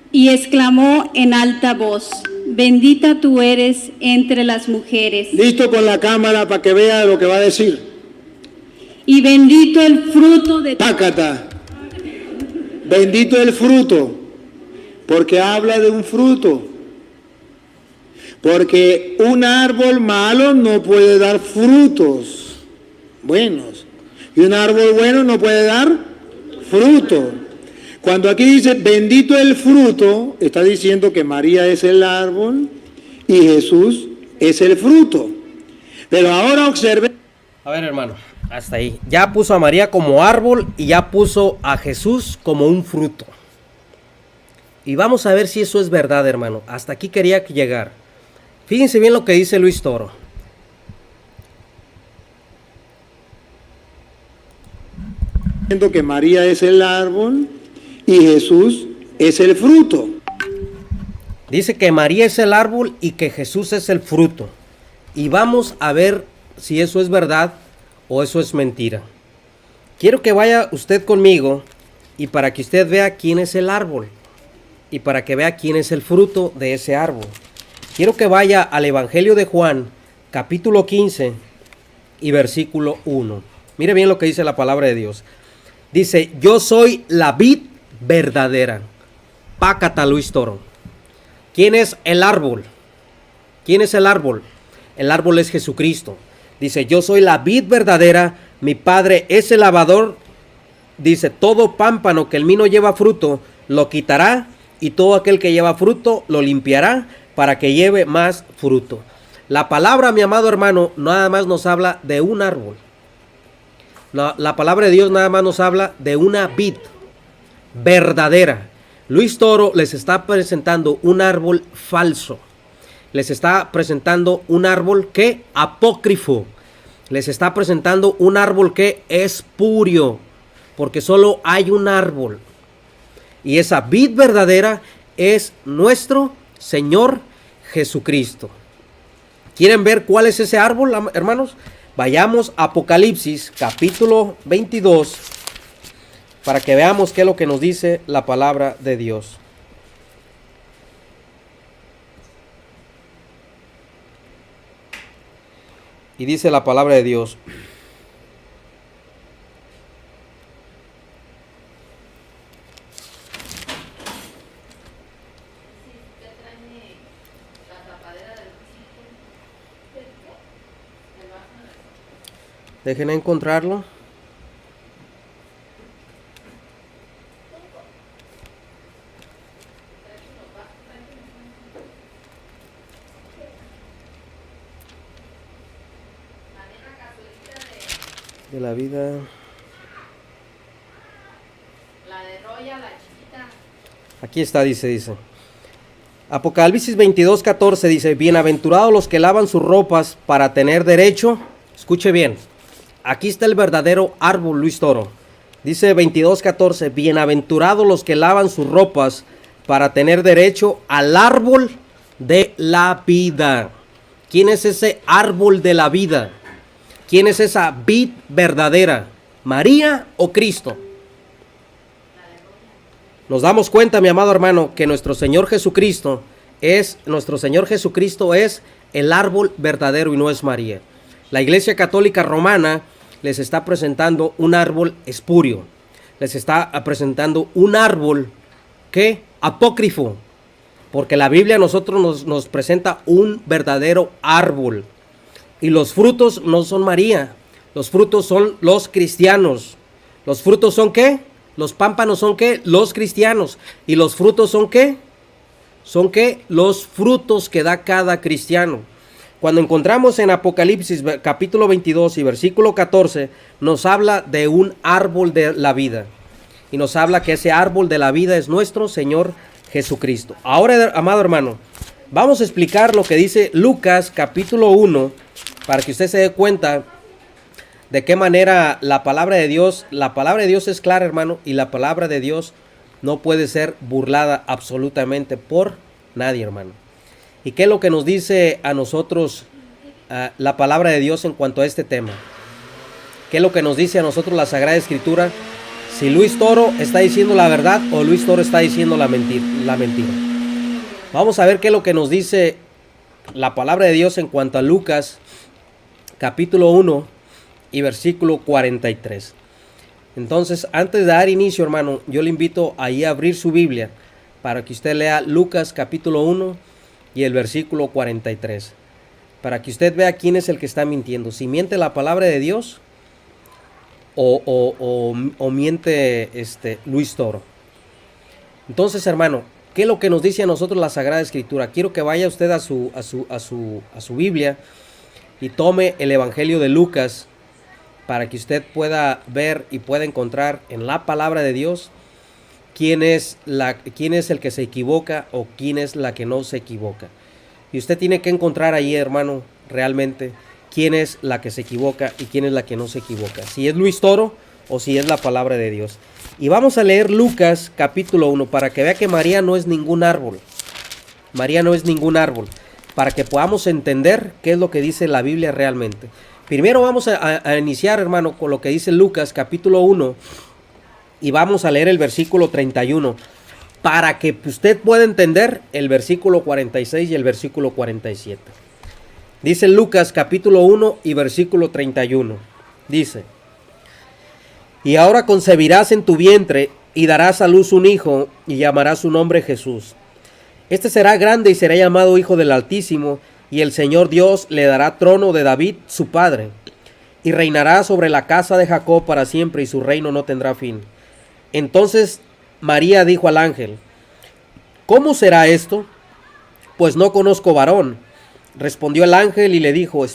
Y exclamó en alta voz: bendita tú eres entre las mujeres. Listo con la cámara para que vea lo que va a decir. Y bendito el fruto de tu... Tácata. Bendito el fruto, porque habla de un fruto. Porque un árbol malo no puede dar frutos buenos. Y un árbol bueno no puede dar fruto. Cuando aquí dice bendito el fruto, está diciendo que María es el árbol y Jesús es el fruto. Pero ahora observe. A ver, hermano, hasta ahí. Ya puso a María como árbol y ya puso a Jesús como un fruto. Y vamos a ver si eso es verdad, hermano. Hasta aquí quería llegar. Fíjense bien lo que dice Luis Toro. Siendo que María es el árbol y Jesús es el fruto. Dice que María es el árbol y que Jesús es el fruto. Y vamos a ver si eso es verdad o eso es mentira. Quiero que vaya usted conmigo y para que usted vea quién es el árbol y para que vea quién es el fruto de ese árbol. Quiero que vaya al Evangelio de Juan, capítulo 15 y versículo 1. Mire bien lo que dice la palabra de Dios. Dice, yo soy la vid verdadera. Pácata Luis Toro. ¿Quién es el árbol? ¿Quién es el árbol? El árbol es Jesucristo. Dice, yo soy la vid verdadera, mi Padre es el lavador. Dice, todo pámpano que en mí no lleva fruto, lo quitará, y todo aquel que lleva fruto, lo limpiará, para que lleve más fruto. La palabra, mi amado hermano, nada más nos habla de un árbol. La palabra de Dios nada más nos habla de una vid verdadera. Luis Toro les está presentando un árbol falso. Les está presentando un árbol que apócrifo. Les está presentando un árbol que es espurio. Porque solo hay un árbol. Y esa vid verdadera es nuestro Señor Jesucristo. ¿Quieren ver cuál es ese árbol, hermanos? Vayamos a Apocalipsis, capítulo 22, para que veamos qué es lo que nos dice la palabra de Dios. Y dice la palabra de Dios. Dejen encontrarlo. De la vida. La de Roya, la chiquita. Aquí está, dice. Apocalipsis 22:14 dice, bienaventurados los que lavan sus ropas para tener derecho. Escuche bien. Aquí está el verdadero árbol, Luis Toro. Dice 22:14, bienaventurados los que lavan sus ropas para tener derecho al árbol de la vida. ¿Quién es ese árbol de la vida? ¿Quién es esa vid verdadera? ¿María o Cristo? Nos damos cuenta, mi amado hermano, que nuestro Señor Jesucristo es el árbol verdadero y no es María. La Iglesia Católica Romana les está presentando un árbol espurio. Les está presentando un árbol que apócrifo. Porque la Biblia a nosotros nos presenta un verdadero árbol. Y los frutos no son María. Los frutos son los cristianos. ¿Los frutos son qué? Los pámpanos son qué? Los cristianos. ¿Y los frutos son qué? Son qué? Los frutos que da cada cristiano. Cuando encontramos en Apocalipsis capítulo 22 y versículo 14, nos habla de un árbol de la vida. Y nos habla que ese árbol de la vida es nuestro Señor Jesucristo. Ahora, amado hermano, vamos a explicar lo que dice Lucas capítulo 1, para que usted se dé cuenta de qué manera la palabra de Dios es clara, hermano, y la palabra de Dios no puede ser burlada absolutamente por nadie, hermano. ¿Y qué es lo que nos dice a nosotros la palabra de Dios en cuanto a este tema? ¿Qué es lo que nos dice a nosotros la Sagrada Escritura? Si Luis Toro está diciendo la verdad o Luis Toro está diciendo la mentira. Vamos a ver qué es lo que nos dice la palabra de Dios en cuanto a Lucas capítulo 1 y versículo 43. Entonces, antes de dar inicio, hermano, yo le invito ahí a abrir su Biblia para que usted lea Lucas capítulo 1 y el versículo 43. Para que usted vea quién es el que está mintiendo. Si miente la palabra de Dios o miente Luis Toro. Entonces, hermano, ¿qué es lo que nos dice a nosotros la Sagrada Escritura? Quiero que vaya usted a su Biblia y tome el Evangelio de Lucas para que usted pueda ver y pueda encontrar en la palabra de Dios quién es el que se equivoca o quién es la que no se equivoca. Y usted tiene que encontrar ahí, hermano, realmente quién es la que se equivoca y quién es la que no se equivoca. Si es Luis Toro, o si es la palabra de Dios. Y vamos a leer Lucas capítulo 1 para que vea que María no es ningún árbol. María no es ningún árbol, para que podamos entender qué es lo que dice la Biblia realmente. Primero vamos a iniciar, hermano, con lo que dice Lucas capítulo 1 y vamos a leer el versículo 31 para que usted pueda entender el versículo 46 y el versículo 47. Dice Lucas capítulo 1 y versículo 31. Dice: y ahora concebirás en tu vientre y darás a luz un hijo y llamarás su nombre Jesús. Este será grande y será llamado Hijo del Altísimo, y el Señor Dios le dará trono de David su padre, y reinará sobre la casa de Jacob para siempre, y su reino no tendrá fin. Entonces María dijo al ángel: ¿cómo será esto? Pues no conozco varón. Respondió el ángel y le dijo,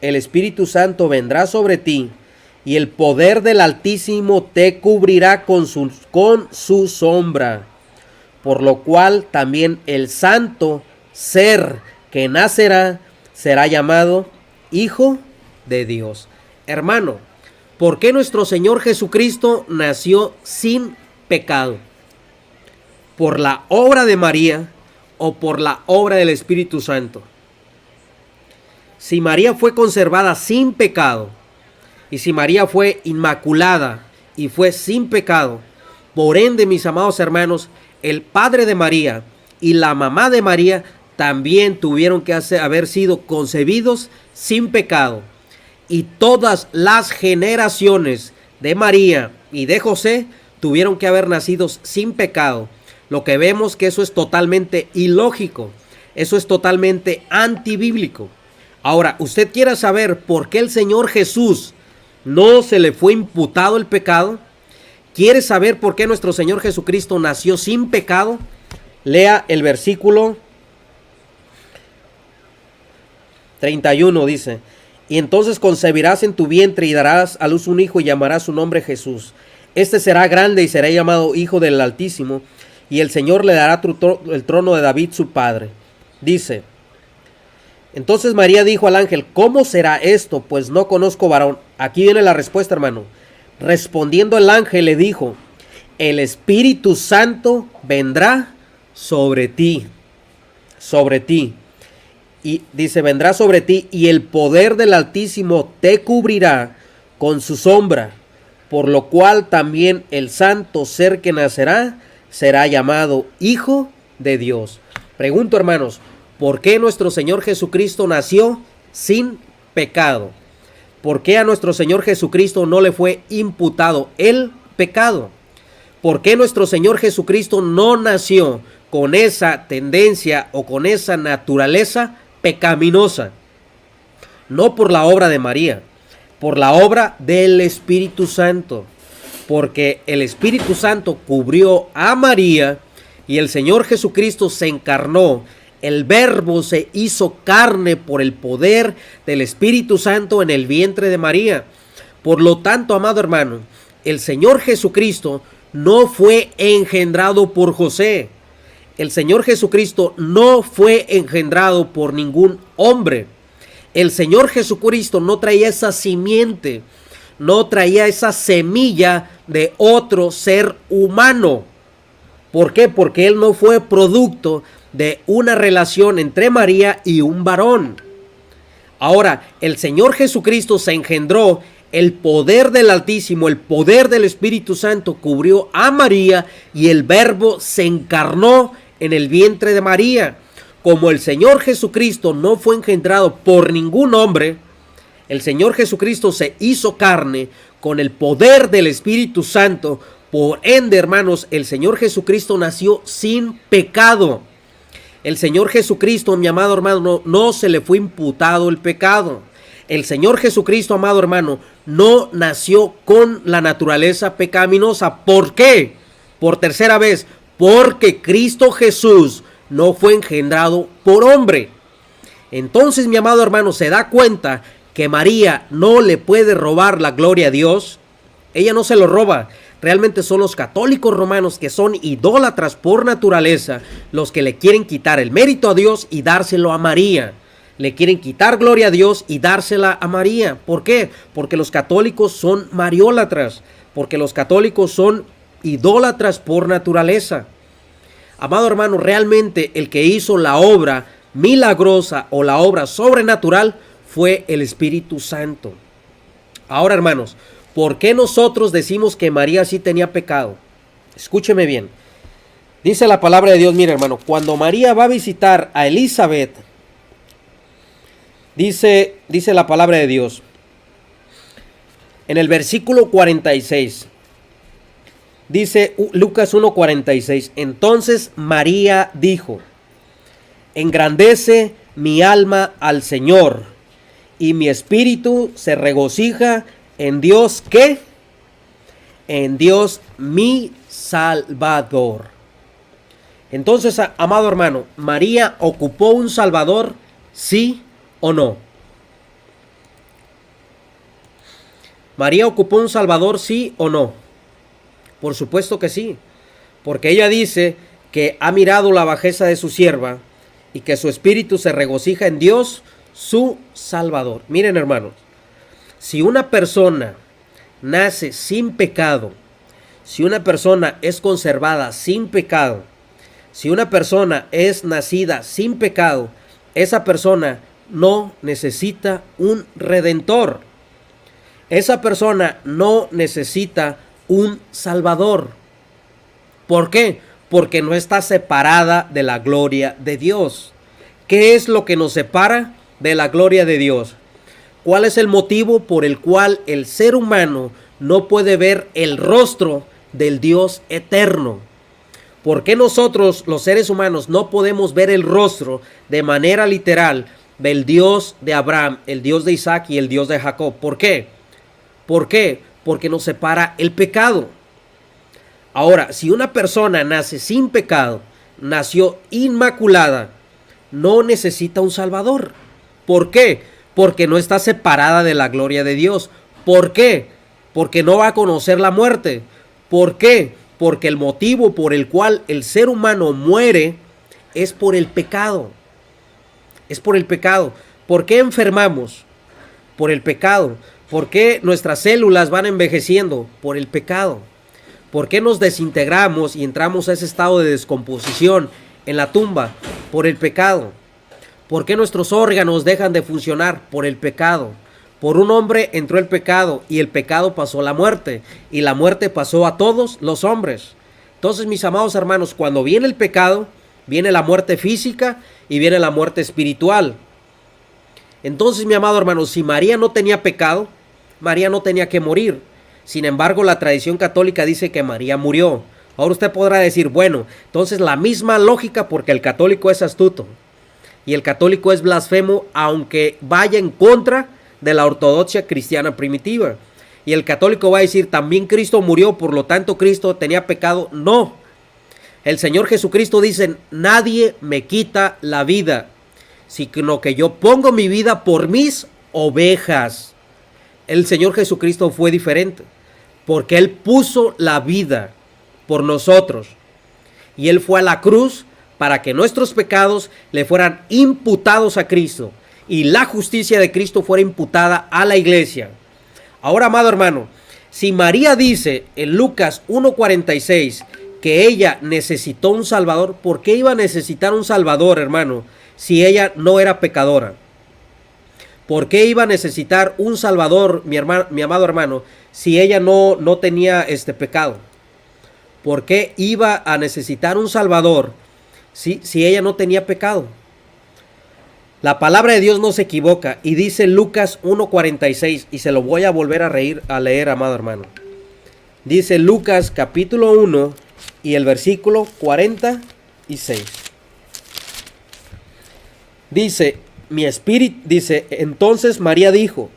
el Espíritu Santo vendrá sobre ti, y el poder del Altísimo te cubrirá con su sombra. Por lo cual también el santo ser que nacerá será llamado Hijo de Dios. Hermano, ¿por qué nuestro Señor Jesucristo nació sin pecado? ¿Por la obra de María o por la obra del Espíritu Santo? Si María fue conservada sin pecado, y si María fue inmaculada y fue sin pecado, por ende, mis amados hermanos, el padre de María y la mamá de María también tuvieron que haber sido concebidos sin pecado. Y todas las generaciones de María y de José tuvieron que haber nacido sin pecado. Lo que vemos que eso es totalmente ilógico. Eso es totalmente antibíblico. Ahora, ¿usted quiere saber por qué el Señor Jesús no se le fue imputado el pecado? ¿Quiere saber por qué nuestro Señor Jesucristo nació sin pecado? Lea el versículo 31, dice: y entonces concebirás en tu vientre y darás a luz un hijo y llamarás su nombre Jesús. Este será grande y será llamado Hijo del Altísimo, y el Señor le dará el trono de David su padre. Dice: entonces María dijo al ángel: ¿cómo será esto? Pues no conozco varón. Aquí viene la respuesta, hermano. Respondiendo el ángel le dijo: el Espíritu Santo vendrá sobre ti. Y dice, vendrá sobre ti, y el poder del Altísimo te cubrirá con su sombra, por lo cual también el santo ser que nacerá será llamado Hijo de Dios. Pregunto, hermanos, ¿por qué nuestro Señor Jesucristo nació sin pecado? ¿Por qué a nuestro Señor Jesucristo no le fue imputado el pecado? ¿Por qué nuestro Señor Jesucristo no nació con esa tendencia o con esa naturaleza pecaminosa? No por la obra de María, por la obra del Espíritu Santo. Porque el Espíritu Santo cubrió a María y el Señor Jesucristo se encarnó. El Verbo se hizo carne por el poder del Espíritu Santo en el vientre de María. Por lo tanto, amado hermano, el Señor Jesucristo no fue engendrado por José. El Señor Jesucristo no fue engendrado por ningún hombre. El Señor Jesucristo no traía esa simiente, no traía esa semilla de otro ser humano. ¿Por qué? Porque Él no fue producto de una relación entre María y un varón. Ahora, el Señor Jesucristo se engendró, el poder del Altísimo, el poder del Espíritu Santo cubrió a María y el Verbo se encarnó en el vientre de María. Como el Señor Jesucristo no fue engendrado por ningún hombre, el Señor Jesucristo se hizo carne con el poder del Espíritu Santo. Por ende, hermanos, el Señor Jesucristo nació sin pecado. El Señor Jesucristo, mi amado hermano, no se le fue imputado el pecado. El Señor Jesucristo, amado hermano, no nació con la naturaleza pecaminosa. ¿Por qué? Por tercera vez, porque Cristo Jesús no fue engendrado por hombre. Entonces, mi amado hermano, se da cuenta que María no le puede robar la gloria a Dios. Ella no se lo roba. Realmente son los católicos romanos, que son idólatras por naturaleza, los que le quieren quitar el mérito a Dios y dárselo a María. le quieren quitar gloria a Dios y dársela a María. ¿Por qué? Porque los católicos son mariólatras, porque los católicos son idólatras por naturaleza. Amado hermano, realmente el que hizo la obra milagrosa o la obra sobrenatural fue el Espíritu Santo. Ahora, hermanos, ¿por qué nosotros decimos que María sí tenía pecado? Escúcheme bien. Dice la palabra de Dios, mire hermano, cuando María va a visitar a Elizabeth, dice la palabra de Dios, en el versículo 46, dice Lucas 1:46, entonces María dijo, engrandece mi alma al Señor, y mi espíritu se regocija en Dios, ¿qué? En Dios mi Salvador. Entonces, amado hermano, ¿María ocupó un Salvador, sí o no? ¿María ocupó un Salvador, sí o no? Por supuesto que sí, porque ella dice que ha mirado la bajeza de su sierva y que su espíritu se regocija en Dios, su Salvador. Miren, hermanos, si una persona nace sin pecado, si una persona es conservada sin pecado, si una persona es nacida sin pecado, esa persona no necesita un redentor. Esa persona no necesita un Salvador. ¿Por qué? Porque no está separada de la gloria de Dios. ¿Qué es lo que nos separa de la gloria de Dios? ¿Cuál es el motivo por el cual el ser humano no puede ver el rostro del Dios eterno? ¿Por qué nosotros, los seres humanos, no podemos ver el rostro de manera literal del Dios de Abraham, el Dios de Isaac y el Dios de Jacob? ¿Por qué? ¿Por qué? Porque nos separa el pecado. Ahora, si una persona nace sin pecado, nació inmaculada, no necesita un Salvador. ¿Por qué? Porque no está separada de la gloria de Dios. ¿Por qué? Porque no va a conocer la muerte. ¿Por qué? Porque el motivo por el cual el ser humano muere es por el pecado. Es por el pecado. ¿Por qué enfermamos? Por el pecado. ¿Por qué nuestras células van envejeciendo? Por el pecado. ¿Por qué nos desintegramos y entramos a ese estado de descomposición en la tumba? Por el pecado. ¿Por qué nuestros órganos dejan de funcionar? Por el pecado. Por un hombre entró el pecado y el pecado pasó a la muerte y la muerte pasó a todos los hombres. Entonces, mis amados hermanos, cuando viene el pecado, viene la muerte física y viene la muerte espiritual. Entonces, mi amado hermano, si María no tenía pecado, María no tenía que morir. Sin embargo, la tradición católica dice que María murió. Ahora usted podrá decir, bueno, entonces la misma lógica, porque el católico es astuto y el católico es blasfemo, aunque vaya en contra de la ortodoxia cristiana primitiva. Y el católico va a decir, también Cristo murió, por lo tanto Cristo tenía pecado. No, el Señor Jesucristo dice, nadie me quita la vida, sino que yo pongo mi vida por mis ovejas. El Señor Jesucristo fue diferente, porque Él puso la vida por nosotros. Y Él fue a la cruz para que nuestros pecados le fueran imputados a Cristo y la justicia de Cristo fuera imputada a la iglesia. Ahora, amado hermano, si María dice en Lucas 1:46 que ella necesitó un Salvador, ¿por qué iba a necesitar un Salvador, hermano, si ella no era pecadora? ¿Por qué iba a necesitar un Salvador, mi amado hermano, si ella no tenía pecado? ¿Por qué iba a necesitar un Salvador si ella no tenía pecado? La palabra de Dios no se equivoca y dice Lucas 1:46, y se lo voy a volver a leer, amado hermano. Dice Lucas capítulo 1 y el versículo 46. Dice, entonces María dijo,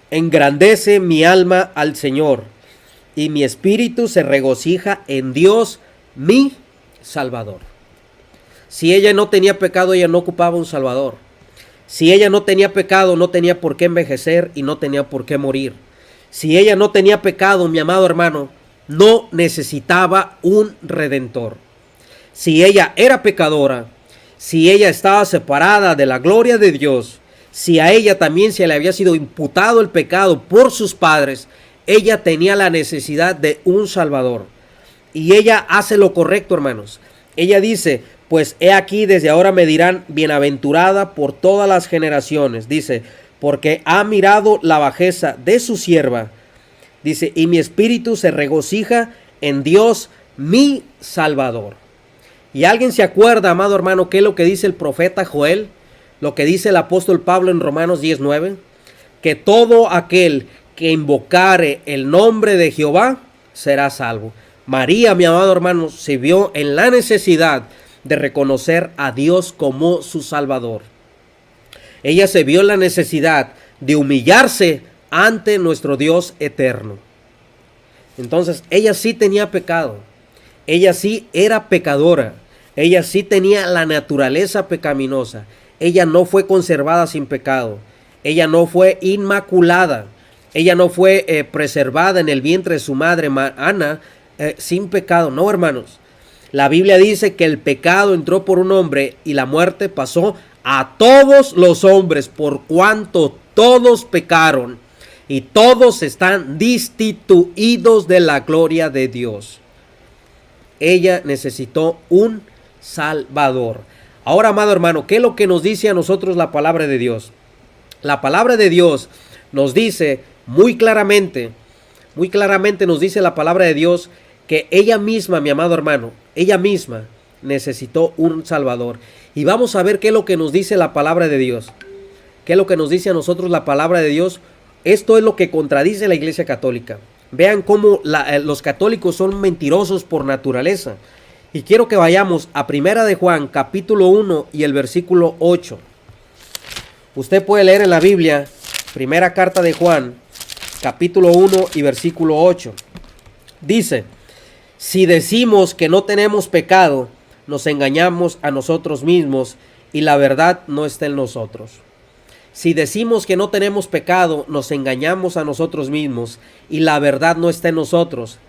engrandece mi alma al Señor, y mi espíritu se regocija en Dios, mi Salvador. Si ella no tenía pecado, ella no ocupaba un Salvador. Si ella no tenía pecado, no tenía por qué envejecer y no tenía por qué morir. Si ella no tenía pecado, mi amado hermano, no necesitaba un redentor. Si ella era pecadora, si ella estaba separada de la gloria de Dios, si a ella también se le había sido imputado el pecado por sus padres, ella tenía la necesidad de un Salvador. Y ella hace lo correcto, hermanos. Ella dice, pues he aquí desde ahora me dirán bienaventurada por todas las generaciones. Dice, porque ha mirado la bajeza de su sierva. Dice, y mi espíritu se regocija en Dios mi Salvador. Y alguien se acuerda, amado hermano, qué es lo que dice el profeta Joel, lo que dice el apóstol Pablo en Romanos 10:9, que todo aquel que invocare el nombre de Jehová será salvo. María, mi amado hermano, se vio en la necesidad de reconocer a Dios como su Salvador. Ella se vio en la necesidad de humillarse ante nuestro Dios eterno. Entonces, ella sí tenía pecado. Ella sí era pecadora. Ella sí tenía la naturaleza pecaminosa. Ella no fue conservada sin pecado. Ella no fue inmaculada. Ella no fue preservada en el vientre de su madre, Ana, sin pecado. No, hermanos. La Biblia dice que el pecado entró por un hombre y la muerte pasó a todos los hombres, por cuanto todos pecaron y todos están destituidos de la gloria de Dios. Ella necesitó un Salvador. Ahora, amado hermano, ¿qué es lo que nos dice a nosotros la palabra de Dios? La palabra de Dios nos dice muy claramente nos dice la palabra de Dios que ella misma, mi amado hermano, ella misma necesitó un Salvador. Y vamos a ver qué es lo que nos dice la palabra de Dios. ¿Qué es lo que nos dice a nosotros la palabra de Dios? Esto es lo que contradice la Iglesia Católica. Vean cómo los católicos son mentirosos por naturaleza. Y quiero que vayamos a Primera de Juan, capítulo 1 y el versículo 8. Usted puede leer en la Biblia, primera carta de Juan, capítulo 1 y versículo 8. Dice, si decimos que no tenemos pecado, nos engañamos a nosotros mismos y la verdad no está en nosotros. Si decimos que no tenemos pecado, nos engañamos a nosotros mismos y la verdad no está en nosotros.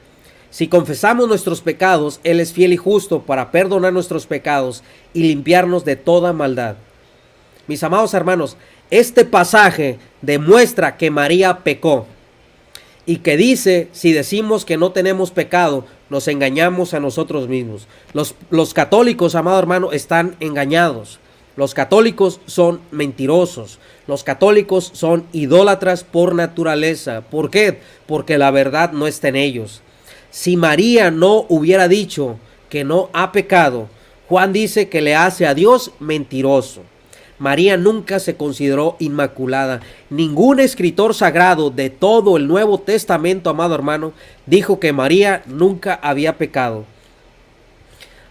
Si confesamos nuestros pecados, Él es fiel y justo para perdonar nuestros pecados y limpiarnos de toda maldad. Mis amados hermanos, este pasaje demuestra que María pecó y que dice, si decimos que no tenemos pecado, nos engañamos a nosotros mismos. Los católicos, amado hermano, están engañados. Los católicos son mentirosos. Los católicos son idólatras por naturaleza. ¿Por qué? Porque la verdad no está en ellos. Si María no hubiera dicho que no ha pecado, Juan dice que le hace a Dios mentiroso. María nunca se consideró inmaculada. Ningún escritor sagrado de todo el Nuevo Testamento, amado hermano, dijo que María nunca había pecado.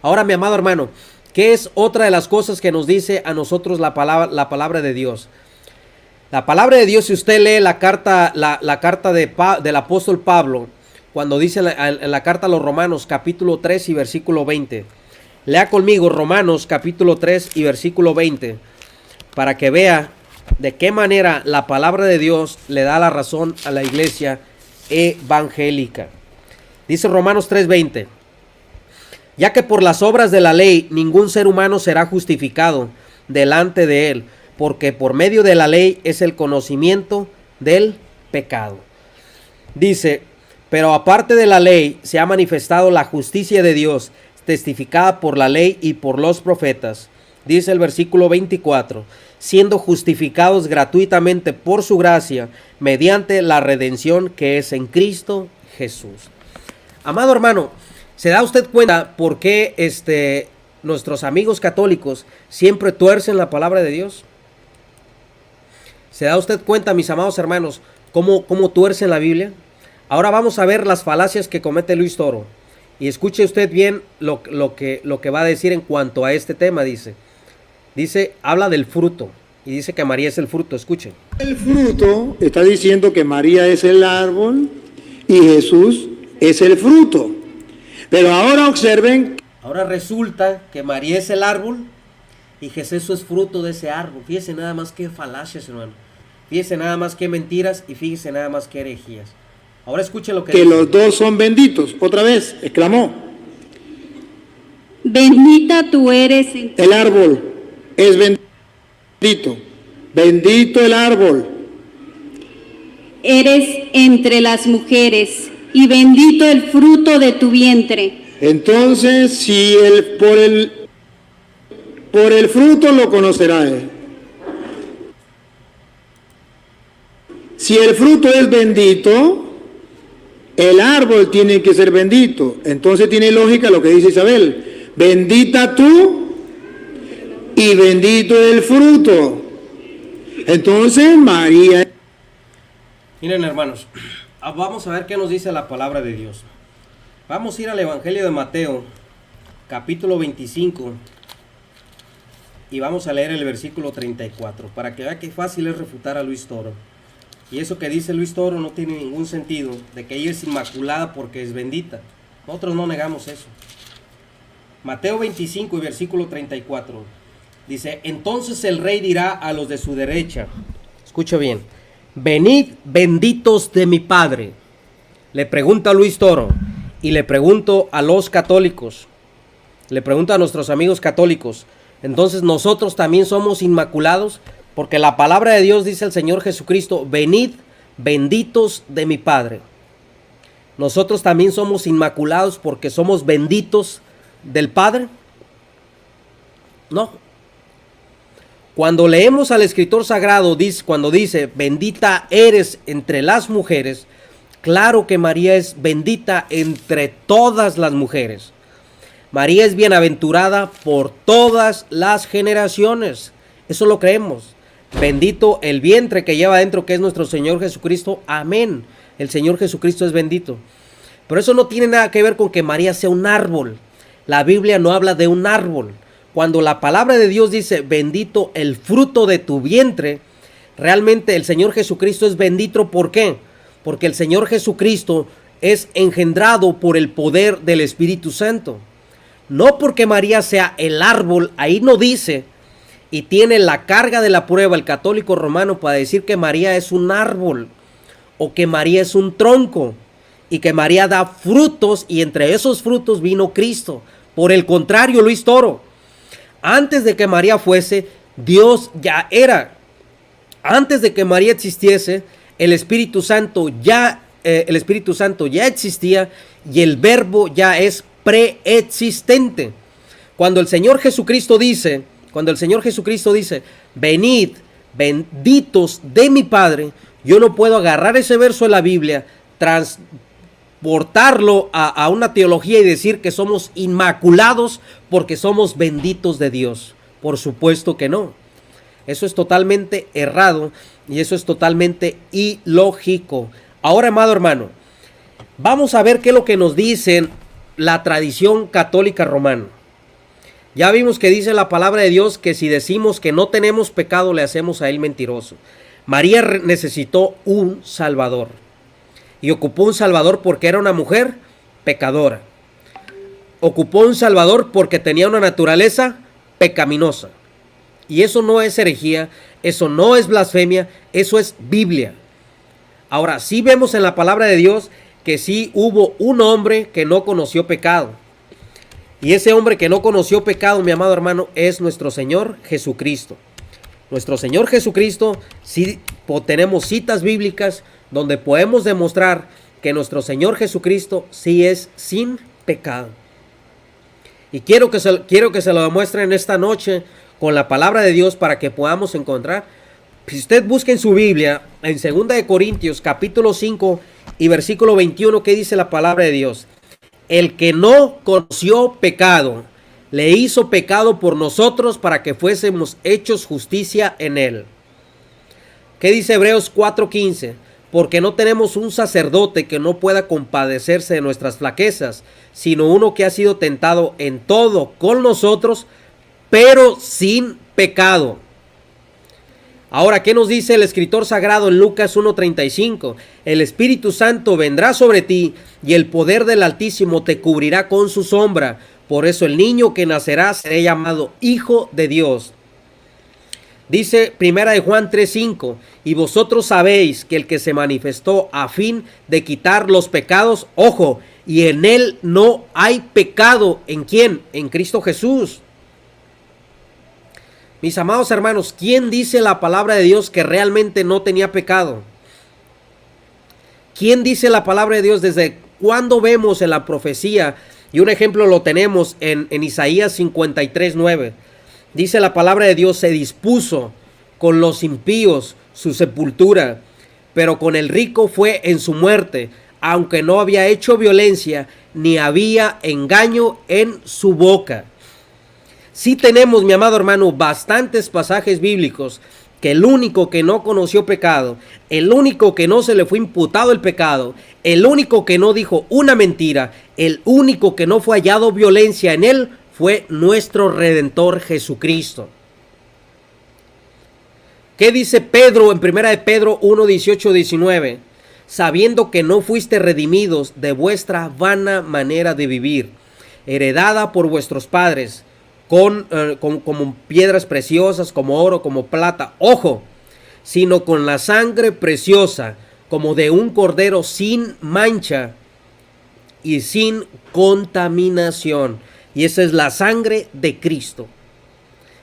Ahora, mi amado hermano, ¿qué es otra de las cosas que nos dice a nosotros la palabra de Dios? La palabra de Dios, si usted lee la carta del apóstol Pablo, cuando dice en la carta a los Romanos, capítulo 3 y versículo 20. Lea conmigo Romanos, capítulo 3 y versículo 20, para que vea de qué manera la palabra de Dios le da la razón a la iglesia evangélica. Dice Romanos 3:20. Ya que por las obras de la ley ningún ser humano será justificado delante de él, porque por medio de la ley es el conocimiento del pecado. Dice, pero aparte de la ley se ha manifestado la justicia de Dios, testificada por la ley y por los profetas. Dice el versículo 24, siendo justificados gratuitamente por su gracia, mediante la redención que es en Cristo Jesús. Amado hermano, ¿se da usted cuenta por qué nuestros amigos católicos siempre tuercen la palabra de Dios? ¿Se da usted cuenta, mis amados hermanos, cómo tuercen la Biblia? Ahora vamos a ver las falacias que comete Luis Toro. Y escuche usted bien lo que va a decir en cuanto a este tema. Dice, habla del fruto. Y dice que María es el fruto. Escuchen. El fruto está diciendo que María es el árbol y Jesús es el fruto. Pero ahora observen. Ahora resulta que María es el árbol y Jesús es fruto de ese árbol. Fíjese nada más qué falacias, hermano. Fíjese nada más qué mentiras y fíjese nada más qué herejías. Ahora escuche lo que Que dice. Los dos son benditos. Otra vez, exclamó. Bendita tú eres entre... El árbol es bendito. Bendito el árbol. Eres entre las mujeres, y bendito el fruto de tu vientre. Entonces, si por el fruto lo conocerá él. Si el fruto es bendito, el árbol tiene que ser bendito. Entonces tiene lógica lo que dice Isabel. Bendita tú y bendito el fruto. Entonces María... Miren, hermanos, vamos a ver qué nos dice la palabra de Dios. Vamos a ir al Evangelio de Mateo, capítulo 25, y vamos a leer el versículo 34, para que vea qué fácil es refutar a Luis Toro. Y eso que dice Luis Toro no tiene ningún sentido, de que ella es inmaculada porque es bendita. Nosotros no negamos eso. Mateo 25 y versículo 34, dice: entonces el rey dirá a los de su derecha, escucha bien, venid benditos de mi Padre. Le pregunta a Luis Toro, y le pregunto a los católicos, le pregunto a nuestros amigos católicos, entonces nosotros también somos inmaculados, porque la palabra de Dios dice el Señor Jesucristo, venid benditos de mi Padre. Nosotros también somos inmaculados porque somos benditos del Padre. No. Cuando leemos al escritor sagrado, cuando dice, bendita eres entre las mujeres, claro que María es bendita entre todas las mujeres. María es bienaventurada por todas las generaciones. Eso lo creemos. Bendito el vientre que lleva adentro, que es nuestro Señor Jesucristo. Amén. El Señor Jesucristo es bendito. Pero eso no tiene nada que ver con que María sea un árbol. La Biblia no habla de un árbol. Cuando la palabra de Dios dice, bendito el fruto de tu vientre, realmente el Señor Jesucristo es bendito. ¿Por qué? Porque el Señor Jesucristo es engendrado por el poder del Espíritu Santo. No porque María sea el árbol, ahí no dice, y tiene la carga de la prueba el católico romano para decir que María es un árbol, o que María es un tronco, y que María da frutos, y entre esos frutos vino Cristo. Por el contrario, Luis Toro, antes de que María fuese, Dios ya era. Antes de que María existiese, el Espíritu Santo ya existía, y el Verbo ya es preexistente. Cuando el Señor Jesucristo dice, venid benditos de mi Padre, yo no puedo agarrar ese verso de la Biblia, transportarlo a una teología y decir que somos inmaculados porque somos benditos de Dios. Por supuesto que no. Eso es totalmente errado y eso es totalmente ilógico. Ahora, amado hermano, vamos a ver qué es lo que nos dice la tradición católica romana. Ya vimos que dice la palabra de Dios que si decimos que no tenemos pecado, le hacemos a él mentiroso. María necesitó un Salvador. Y ocupó un Salvador porque era una mujer pecadora. Ocupó un Salvador porque tenía una naturaleza pecaminosa. Y eso no es herejía, eso no es blasfemia, eso es Biblia. Ahora, sí vemos en la palabra de Dios que sí hubo un hombre que no conoció pecado. Y ese hombre que no conoció pecado, mi amado hermano, es nuestro Señor Jesucristo. Nuestro Señor Jesucristo, sí tenemos citas bíblicas donde podemos demostrar que nuestro Señor Jesucristo sí es sin pecado. Y quiero que se lo demuestren esta noche con la palabra de Dios para que podamos encontrar. Si usted busca en su Biblia, en 2 de Corintios, capítulo 5 y versículo 21, ¿qué dice la palabra de Dios? El que no conoció pecado, le hizo pecado por nosotros para que fuésemos hechos justicia en él. ¿Qué dice Hebreos 4:15? Porque no tenemos un sacerdote que no pueda compadecerse de nuestras flaquezas, sino uno que ha sido tentado en todo con nosotros, pero sin pecado. Ahora, ¿qué nos dice el escritor sagrado en Lucas 1:35? El Espíritu Santo vendrá sobre ti y el poder del Altísimo te cubrirá con su sombra. Por eso el niño que nacerá será llamado Hijo de Dios. Dice 1 de Juan 3:5, y vosotros sabéis que el que se manifestó a fin de quitar los pecados, ojo, y en él no hay pecado. ¿En quién? En Cristo Jesús. Mis amados hermanos, ¿quién dice la palabra de Dios que realmente no tenía pecado? ¿Quién dice la palabra de Dios? ¿Desde cuándo vemos en la profecía? Y un ejemplo lo tenemos en Isaías 53:9. Dice la palabra de Dios: se dispuso con los impíos su sepultura, pero con el rico fue en su muerte, aunque no había hecho violencia, ni había engaño en su boca. Sí tenemos, mi amado hermano, bastantes pasajes bíblicos que el único que no conoció pecado, el único que no se le fue imputado el pecado, el único que no dijo una mentira, el único que no fue hallado violencia en él, fue nuestro Redentor Jesucristo. ¿Qué dice Pedro en 1 de Pedro 1, 18, 19? Sabiendo que no fuiste redimidos de vuestra vana manera de vivir, heredada por vuestros padres, como piedras preciosas, como oro, como plata, ojo, sino con la sangre preciosa, como de un cordero sin mancha y sin contaminación. Y esa es la sangre de Cristo.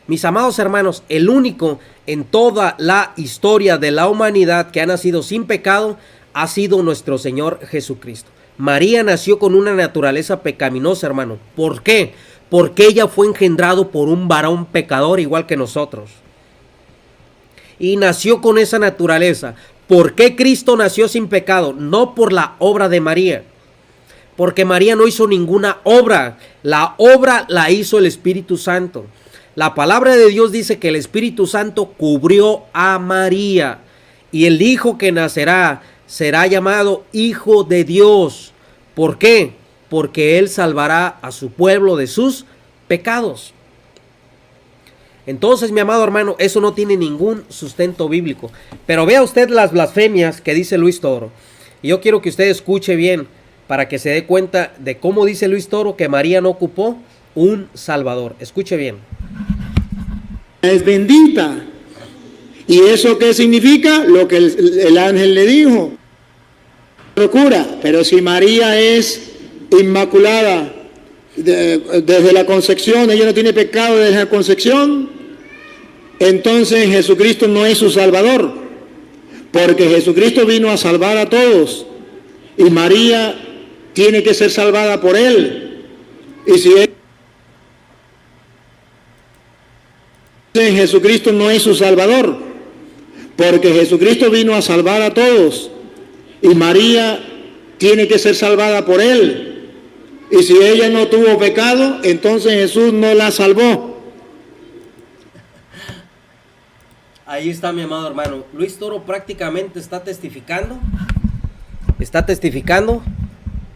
Mis amados hermanos, el único en toda la historia de la humanidad que ha nacido sin pecado ha sido nuestro Señor Jesucristo. María nació con una naturaleza pecaminosa, hermano. ¿Por qué? Porque ella fue engendrado por un varón pecador igual que nosotros. Y nació con esa naturaleza. ¿Por qué Cristo nació sin pecado? No por la obra de María. Porque María no hizo ninguna obra. La obra la hizo el Espíritu Santo. La palabra de Dios dice que el Espíritu Santo cubrió a María. Y el hijo que nacerá será llamado Hijo de Dios. ¿Por qué? Porque él salvará a su pueblo de sus pecados. Entonces, mi amado hermano, eso no tiene ningún sustento bíblico. Pero vea usted las blasfemias que dice Luis Toro. Y yo quiero que usted escuche bien para que se dé cuenta de cómo dice Luis Toro que María no ocupó un Salvador. Escuche bien. Es bendita. ¿Y eso qué significa? Lo que el ángel le dijo. Procura, pero si María es inmaculada desde la concepción, ella no tiene pecado desde la concepción, entonces Jesucristo no es su Salvador, porque Jesucristo vino a salvar a todos y María tiene que ser salvada por él. Y si Jesucristo no es su Salvador, porque Jesucristo vino a salvar a todos y María tiene que ser salvada por él. Y si ella no tuvo pecado, entonces Jesús no la salvó. Ahí está, mi amado hermano. Luis Toro prácticamente está testificando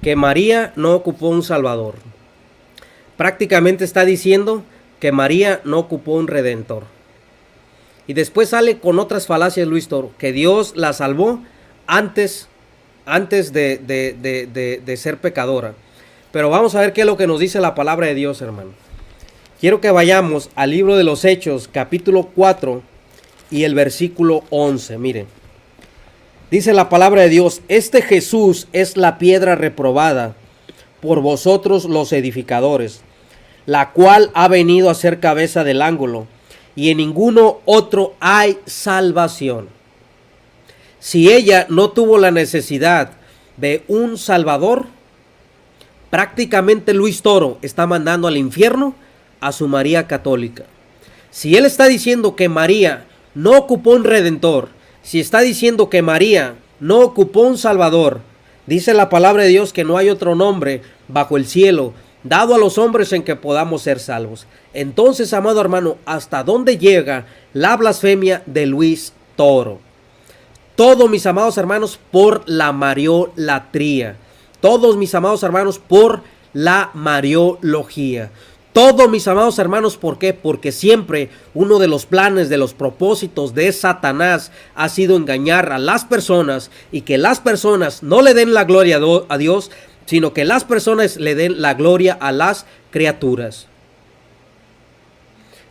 que María no ocupó un Salvador. Prácticamente está diciendo que María no ocupó un Redentor. Y después sale con otras falacias Luis Toro, que Dios la salvó antes de ser pecadora. Pero vamos a ver qué es lo que nos dice la palabra de Dios, hermano. Quiero que vayamos al libro de los Hechos, capítulo 4 y el versículo 11. Miren, dice la palabra de Dios: este Jesús es la piedra reprobada por vosotros los edificadores, la cual ha venido a ser cabeza del ángulo, y en ninguno otro hay salvación. Si ella no tuvo la necesidad de un Salvador, prácticamente Luis Toro está mandando al infierno a su María católica. Si él está diciendo que María no ocupó un Redentor, si está diciendo que María no ocupó un Salvador, dice la palabra de Dios que no hay otro nombre bajo el cielo dado a los hombres en que podamos ser salvos. Entonces, amado hermano, ¿hasta dónde llega la blasfemia de Luis Toro? Todo, mis amados hermanos, por la mariolatría. Todos, mis amados hermanos, por la mariología. Todo, mis amados hermanos, ¿por qué? Porque siempre uno de los planes, de los propósitos de Satanás ha sido engañar a las personas y que las personas no le den la gloria a Dios, sino que las personas le den la gloria a las criaturas.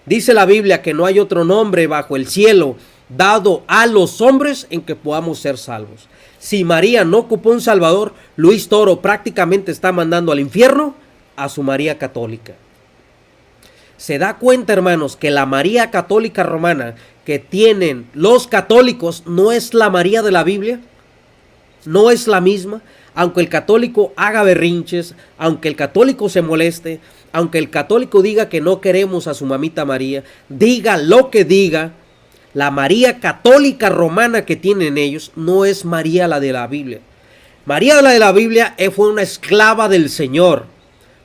Dice la Biblia que no hay otro nombre bajo el cielo dado a los hombres en que podamos ser salvos. Si María no ocupó un Salvador, Luis Toro prácticamente está mandando al infierno a su María católica. ¿Se da cuenta, hermanos, que la María católica romana que tienen los católicos no es la María de la Biblia? No es la misma. Aunque el católico haga berrinches, aunque el católico se moleste, aunque el católico diga que no queremos a su mamita María, diga lo que diga, la María católica romana que tienen ellos no es María la de la Biblia. María la de la Biblia fue una esclava del Señor,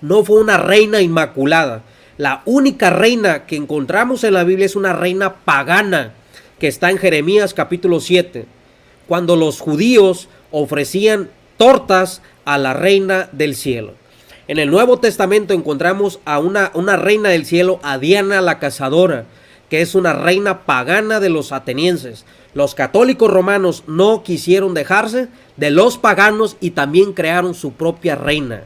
no fue una reina inmaculada. La única reina que encontramos en la Biblia es una reina pagana que está en Jeremías capítulo 7, cuando los judíos ofrecían tortas a la reina del cielo. En el Nuevo Testamento encontramos a una reina del cielo, a Diana la cazadora, que es una reina pagana de los atenienses. Los católicos romanos no quisieron dejarse de los paganos y también crearon su propia reina.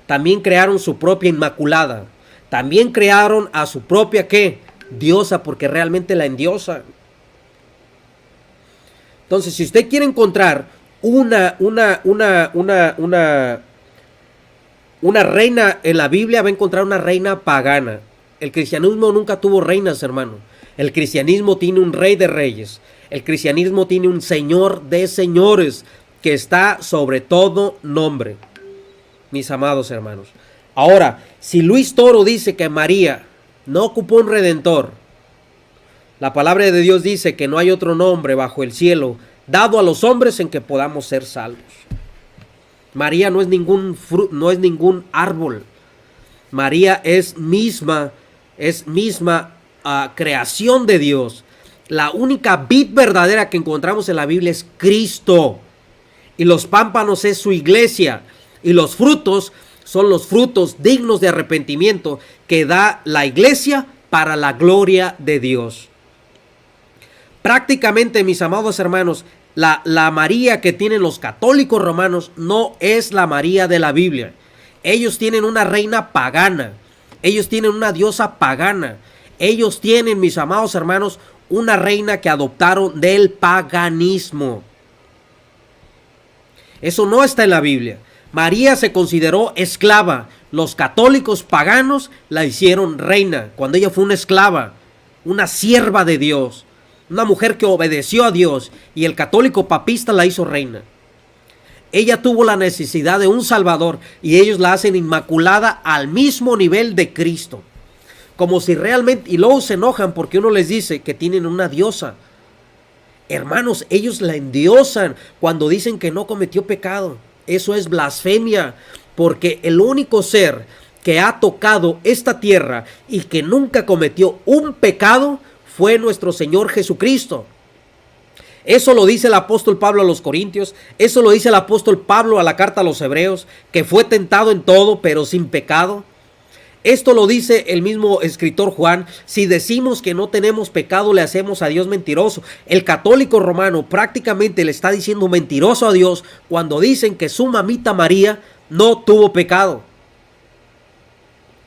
También crearon su propia inmaculada. También crearon a su propia, ¿qué? Diosa, porque realmente la endiosan. Entonces, si usted quiere encontrar una reina en la Biblia, va a encontrar una reina pagana. El cristianismo nunca tuvo reinas, hermano. El cristianismo tiene un rey de reyes. El cristianismo tiene un señor de señores que está sobre todo nombre. Mis amados hermanos. Ahora, si Luis Toro dice que María no ocupó un redentor, la palabra de Dios dice que no hay otro nombre bajo el cielo dado a los hombres en que podamos ser salvos. María no es ningún árbol. María es misma creación de Dios. La única vid verdadera que encontramos en la Biblia es Cristo. Y los pámpanos es su iglesia. Y los frutos son los frutos dignos de arrepentimiento que da la iglesia para la gloria de Dios. Prácticamente, mis amados hermanos, la María que tienen los católicos romanos no es la María de la Biblia. Ellos tienen una reina pagana. Ellos tienen una diosa pagana. Ellos tienen, mis amados hermanos, una reina que adoptaron del paganismo. Eso no está en la Biblia. María se consideró esclava. Los católicos paganos la hicieron reina cuando ella fue una esclava, una sierva de Dios, una mujer que obedeció a Dios, y el católico papista la hizo reina. Ella tuvo la necesidad de un Salvador y ellos la hacen inmaculada al mismo nivel de Cristo. Como si realmente, y luego se enojan porque uno les dice que tienen una diosa. Hermanos, ellos la endiosan cuando dicen que no cometió pecado. Eso es blasfemia, porque el único ser que ha tocado esta tierra y que nunca cometió un pecado fue nuestro Señor Jesucristo. Eso lo dice el apóstol Pablo a los Corintios, eso lo dice el apóstol Pablo a la carta a los Hebreos, que fue tentado en todo, pero sin pecado. Esto lo dice el mismo escritor Juan: si decimos que no tenemos pecado, le hacemos a Dios mentiroso. El católico romano prácticamente le está diciendo mentiroso a Dios cuando dicen que su mamita María no tuvo pecado.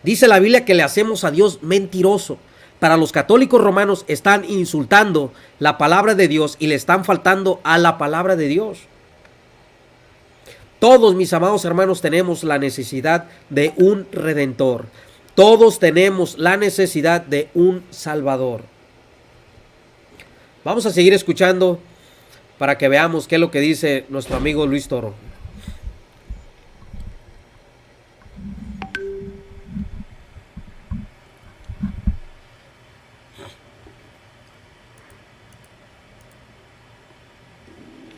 Dice la Biblia que le hacemos a Dios mentiroso. Para los católicos romanos están insultando la palabra de Dios y le están faltando a la palabra de Dios. Todos, mis amados hermanos, tenemos la necesidad de un redentor. Todos tenemos la necesidad de un Salvador. Vamos a seguir escuchando para que veamos qué es lo que dice nuestro amigo Luis Toro.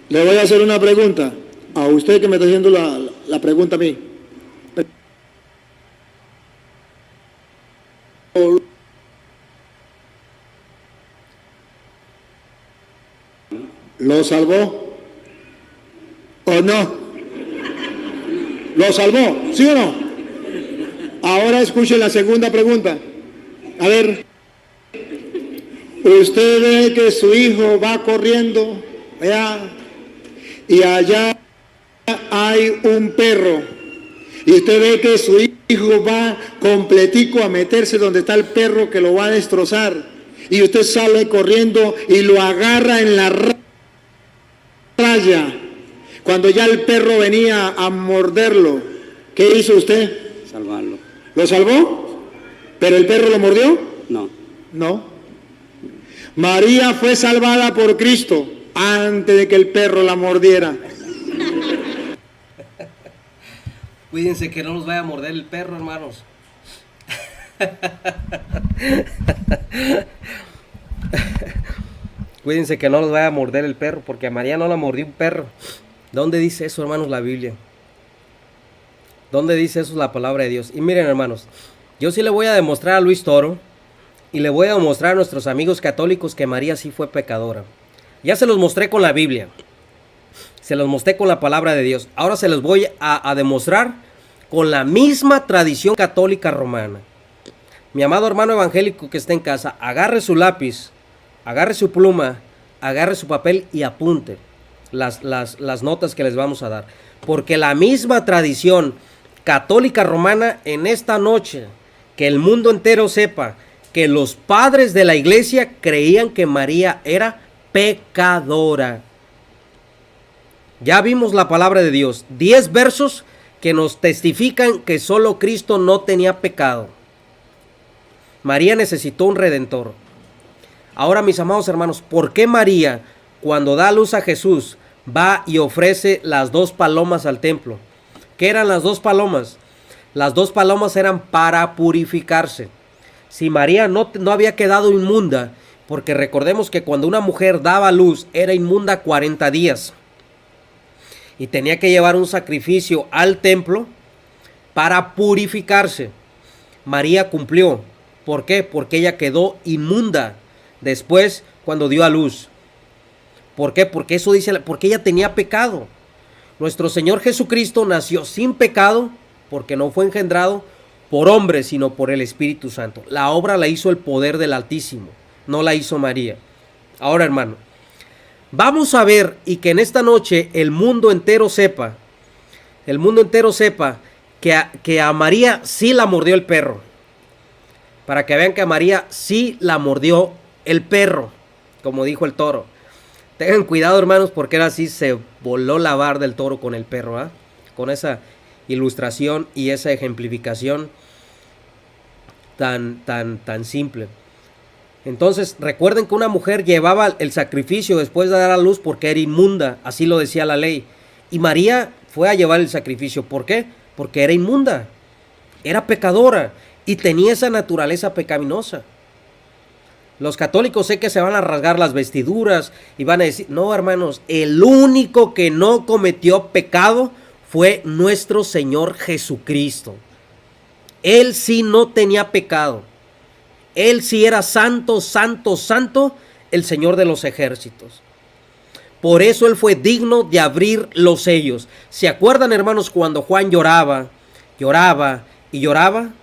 Le voy a hacer una pregunta a usted que me está haciendo la pregunta a mí. ¿Lo salvó o no? ¿Lo salvó? ¿Sí o no? Ahora escuche la segunda pregunta. A ver, usted ve que su hijo va corriendo allá y allá hay un perro y usted ve que su hijo va completico a meterse donde está el perro que lo va a destrozar, y usted sale corriendo y lo agarra en la raya, cuando ya el perro venía a morderlo, ¿qué hizo usted? Salvarlo. ¿Lo salvó? ¿Pero el perro lo mordió? No. No. María fue salvada por Cristo antes de que el perro la mordiera. Cuídense que no los vaya a morder el perro, hermanos. Cuídense que no los vaya a morder el perro, porque a María no la mordió un perro. ¿Dónde dice eso, hermanos, la Biblia? ¿Dónde dice eso la palabra de Dios? Y miren, hermanos, yo sí le voy a demostrar a Luis Toro y le voy a demostrar a nuestros amigos católicos que María sí fue pecadora. Ya se los mostré con la Biblia. Se los mostré con la palabra de Dios. Ahora se los voy a demostrar con la misma tradición católica romana. Mi amado hermano evangélico que está en casa, agarre su lápiz, agarre su pluma, agarre su papel y apunte las notas que les vamos a dar. Porque la misma tradición católica romana, en esta noche, que el mundo entero sepa que los padres de la iglesia creían que María era pecadora. Ya vimos la palabra de Dios, 10 versos que nos testifican que solo Cristo no tenía pecado. María necesitó un redentor. Ahora, mis amados hermanos, ¿por qué María, cuando da a luz a Jesús, va y ofrece las 2 palomas al templo? ¿Qué eran las 2 palomas? Las 2 palomas eran para purificarse. Si María no había quedado inmunda, porque recordemos que cuando una mujer daba a luz era inmunda 40 días. Y tenía que llevar un sacrificio al templo para purificarse. María cumplió. ¿Por qué? Porque ella quedó inmunda después cuando dio a luz. ¿Por qué? Porque eso dice, porque ella tenía pecado. Nuestro Señor Jesucristo nació sin pecado porque no fue engendrado por hombre, sino por el Espíritu Santo. La obra la hizo el poder del Altísimo, no la hizo María. Ahora, hermano, vamos a ver y que en esta noche el mundo entero sepa que a María sí la mordió el perro. Para que vean que a María sí la mordió el perro, como dijo el toro. Tengan cuidado, hermanos, porque era así, se voló la barda del toro con el perro, ¿eh? Con esa ilustración y esa ejemplificación tan simple. Entonces, recuerden que una mujer llevaba el sacrificio después de dar a luz porque era inmunda, así lo decía la ley. Y María fue a llevar el sacrificio, ¿por qué? Porque era inmunda, era pecadora y tenía esa naturaleza pecaminosa. Los católicos sé que se van a rasgar las vestiduras y van a decir, no, hermanos, el único que no cometió pecado fue nuestro Señor Jesucristo. Él sí no tenía pecado. Él sí era santo, santo, santo, el Señor de los ejércitos. Por eso Él fue digno de abrir los sellos. ¿Se acuerdan, hermanos, cuando Juan lloraba y lloraba?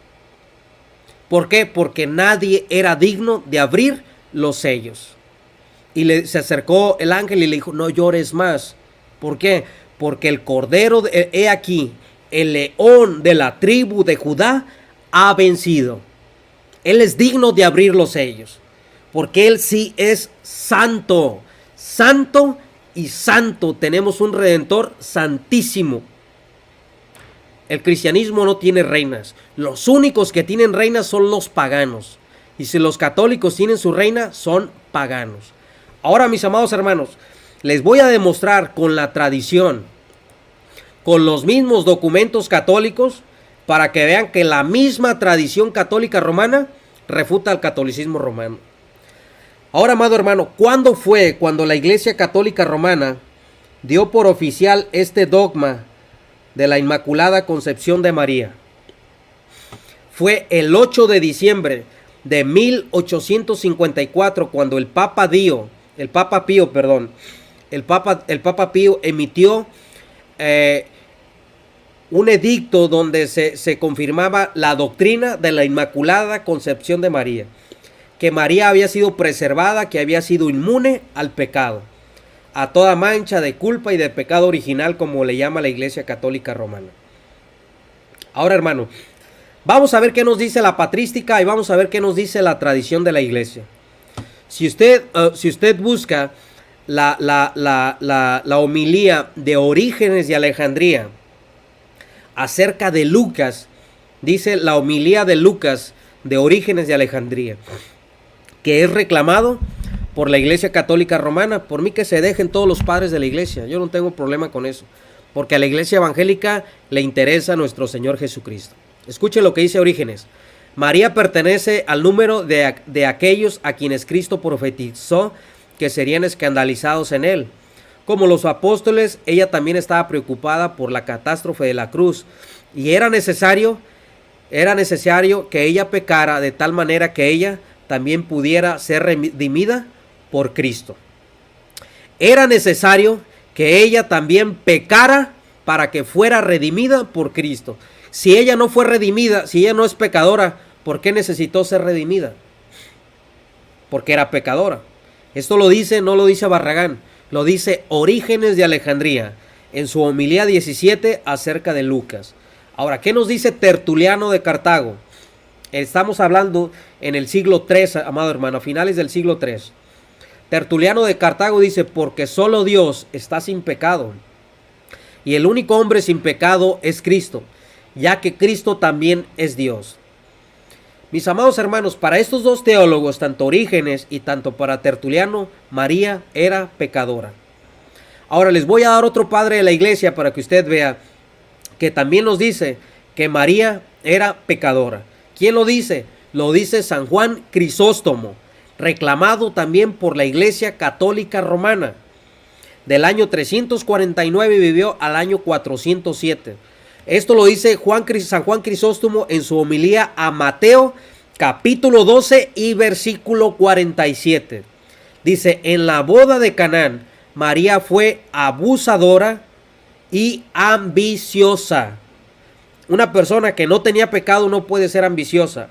¿Por qué? Porque nadie era digno de abrir los sellos. Y se acercó el ángel y le dijo, no llores más. ¿Por qué? Porque el cordero, he aquí, el león de la tribu de Judá ha vencido. Él es digno de abrir los sellos. Porque Él sí es santo. Santo y santo. Tenemos un Redentor santísimo. El cristianismo no tiene reinas. Los únicos que tienen reinas son los paganos. Y si los católicos tienen su reina, son paganos. Ahora, mis amados hermanos, les voy a demostrar con la tradición, con los mismos documentos católicos, para que vean que la misma tradición católica romana refuta al catolicismo romano. Ahora, amado hermano, ¿cuándo fue cuando la Iglesia Católica Romana dio por oficial este dogma de la Inmaculada Concepción de María? Fue el 8 de diciembre de 1854 cuando el Papa Pío emitió un edicto donde se confirmaba la doctrina de la Inmaculada Concepción de María, que María había sido preservada, que había sido inmune al pecado, a toda mancha de culpa y de pecado original, como le llama la Iglesia Católica Romana. Ahora, hermano, vamos a ver qué nos dice la patrística y vamos a ver qué nos dice la tradición de la Iglesia. Si usted busca la homilía de Orígenes de Alejandría acerca de Lucas, dice la homilía de Lucas de Orígenes de Alejandría, que es reclamado por la Iglesia Católica Romana. Por mí que se dejen todos los padres de la Iglesia, yo no tengo problema con eso, porque a la Iglesia evangélica le interesa nuestro Señor Jesucristo. Escuche lo que dice Orígenes. María pertenece al número de aquellos a quienes Cristo profetizó que serían escandalizados en él. Como los apóstoles, ella también estaba preocupada por la catástrofe de la cruz, y era necesario que ella pecara de tal manera que ella también pudiera ser redimida por Cristo. Era necesario que ella también pecara para que fuera redimida por Cristo. Si ella no fue redimida, si ella no es pecadora, ¿por qué necesitó ser redimida? Porque era pecadora. Esto lo dice, no lo dice Barragán, lo dice Orígenes de Alejandría en su homilía 17 acerca de Lucas. Ahora, ¿qué nos dice Tertuliano de Cartago? Estamos hablando en el siglo III, amado hermano, a finales del siglo III. Tertuliano de Cartago dice: porque solo Dios está sin pecado, y el único hombre sin pecado es Cristo, ya que Cristo también es Dios. Mis amados hermanos, para estos dos teólogos, tanto Orígenes y tanto para Tertuliano, María era pecadora. Ahora les voy a dar otro padre de la iglesia para que usted vea que también nos dice que María era pecadora. ¿Quién lo dice? Lo dice San Juan Crisóstomo, reclamado también por la Iglesia Católica Romana. Del año 349 vivió al año 407. Esto lo dice San Juan Crisóstomo en su homilía a Mateo, capítulo 12 y versículo 47. Dice: en la boda de Canaán, María fue abusadora y ambiciosa. Una persona que no tenía pecado no puede ser ambiciosa.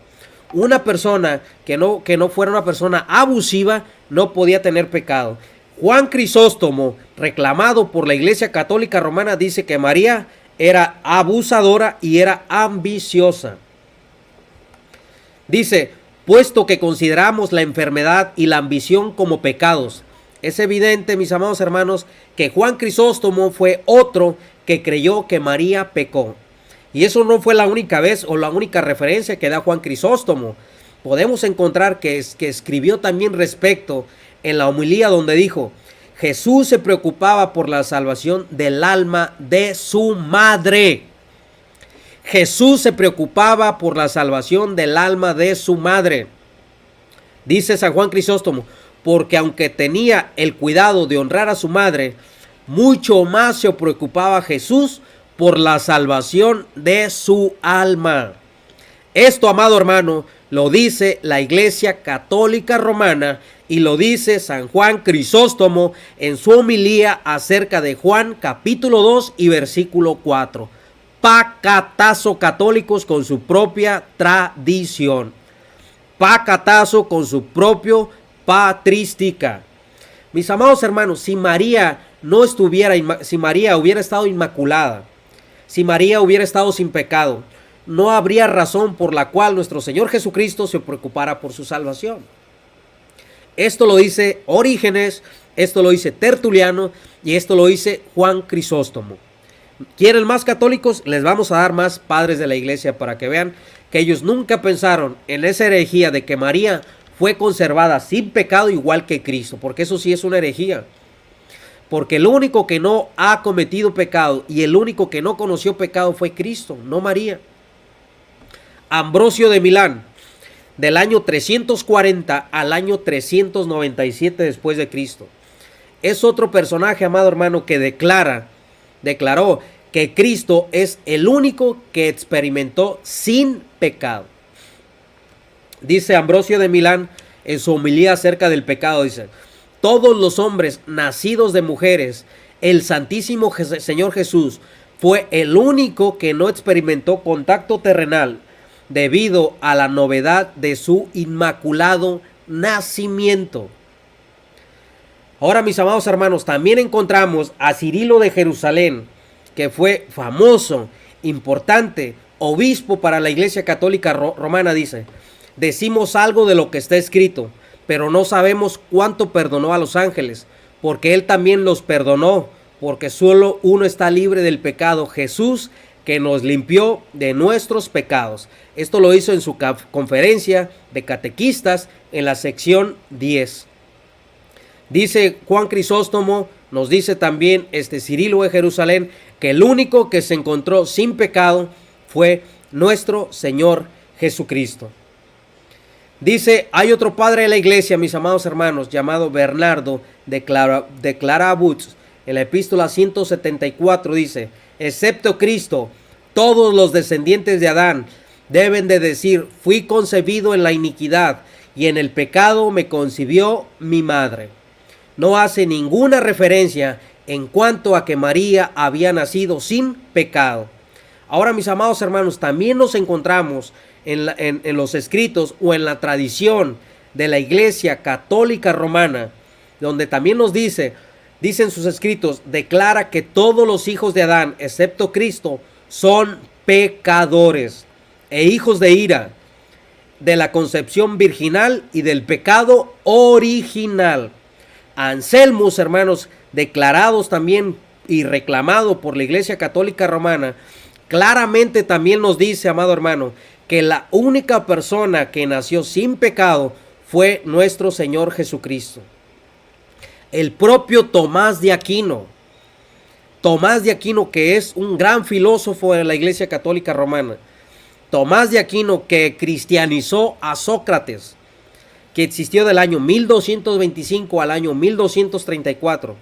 Una persona que no fuera una persona abusiva no podía tener pecado. Juan Crisóstomo, reclamado por la Iglesia Católica Romana, dice que María era abusadora y era ambiciosa. Dice: puesto que consideramos la enfermedad y la ambición como pecados, es evidente, mis amados hermanos, que Juan Crisóstomo fue otro que creyó que María pecó. Y eso no fue la única vez o la única referencia que da Juan Crisóstomo. Podemos encontrar que escribió también respecto en la homilía donde dijo: Jesús se preocupaba por la salvación del alma de su madre. Jesús se preocupaba por la salvación del alma de su madre. Dice San Juan Crisóstomo: porque aunque tenía el cuidado de honrar a su madre, mucho más se preocupaba Jesús por la salvación de su alma. Esto, amado hermano, lo dice la Iglesia Católica Romana y lo dice San Juan Crisóstomo en su homilía acerca de Juan capítulo 2 y versículo 4. Pacatazo católicos con su propia tradición. Pacatazo con su propio patrística. Mis amados hermanos, si María hubiera estado inmaculada, si María hubiera estado sin pecado, no habría razón por la cual nuestro Señor Jesucristo se preocupara por su salvación. Esto lo dice Orígenes, esto lo dice Tertuliano y esto lo dice Juan Crisóstomo. ¿Quieren más católicos? Les vamos a dar más padres de la iglesia para que vean que ellos nunca pensaron en esa herejía de que María fue conservada sin pecado igual que Cristo, porque eso sí es una herejía. Porque el único que no ha cometido pecado y el único que no conoció pecado fue Cristo, no María. Ambrosio de Milán, del año 340 al año 397 después de Cristo. Es otro personaje, amado hermano, que declaró que Cristo es el único que experimentó sin pecado. Dice Ambrosio de Milán en su homilía acerca del pecado, dice: todos los hombres nacidos de mujeres, el Santísimo Señor Jesús fue el único que no experimentó contacto terrenal debido a la novedad de su inmaculado nacimiento. Ahora, mis amados hermanos, también encontramos a Cirilo de Jerusalén, que fue famoso, importante, obispo para la Iglesia Católica Romana. Dice: decimos algo de lo que está escrito, pero no sabemos cuánto perdonó a los ángeles, porque Él también los perdonó, porque solo uno está libre del pecado, Jesús, que nos limpió de nuestros pecados. Esto lo hizo en su conferencia de catequistas en la sección 10. Dice Juan Crisóstomo, nos dice también Cirilo de Jerusalén, que el único que se encontró sin pecado fue nuestro Señor Jesucristo. Dice, hay otro padre de la iglesia, mis amados hermanos, llamado Bernardo de Clarabout. En la epístola 174 dice, excepto Cristo, todos los descendientes de Adán deben de decir, fui concebido en la iniquidad y en el pecado me concibió mi madre. No hace ninguna referencia en cuanto a que María había nacido sin pecado. Ahora, mis amados hermanos, también nos encontramos en los escritos o en la tradición de la Iglesia Católica Romana, donde también nos dice en sus escritos, declara que todos los hijos de Adán, excepto Cristo, son pecadores e hijos de ira, de la concepción virginal y del pecado original. Anselmus, hermanos, declarados también y reclamado por la Iglesia Católica Romana, claramente también nos dice, amado hermano, que la única persona que nació sin pecado fue nuestro Señor Jesucristo. El propio Tomás de Aquino, que es un gran filósofo de la Iglesia Católica Romana, Tomás de Aquino, que cristianizó a Sócrates, que existió del año 1225 al año 1234,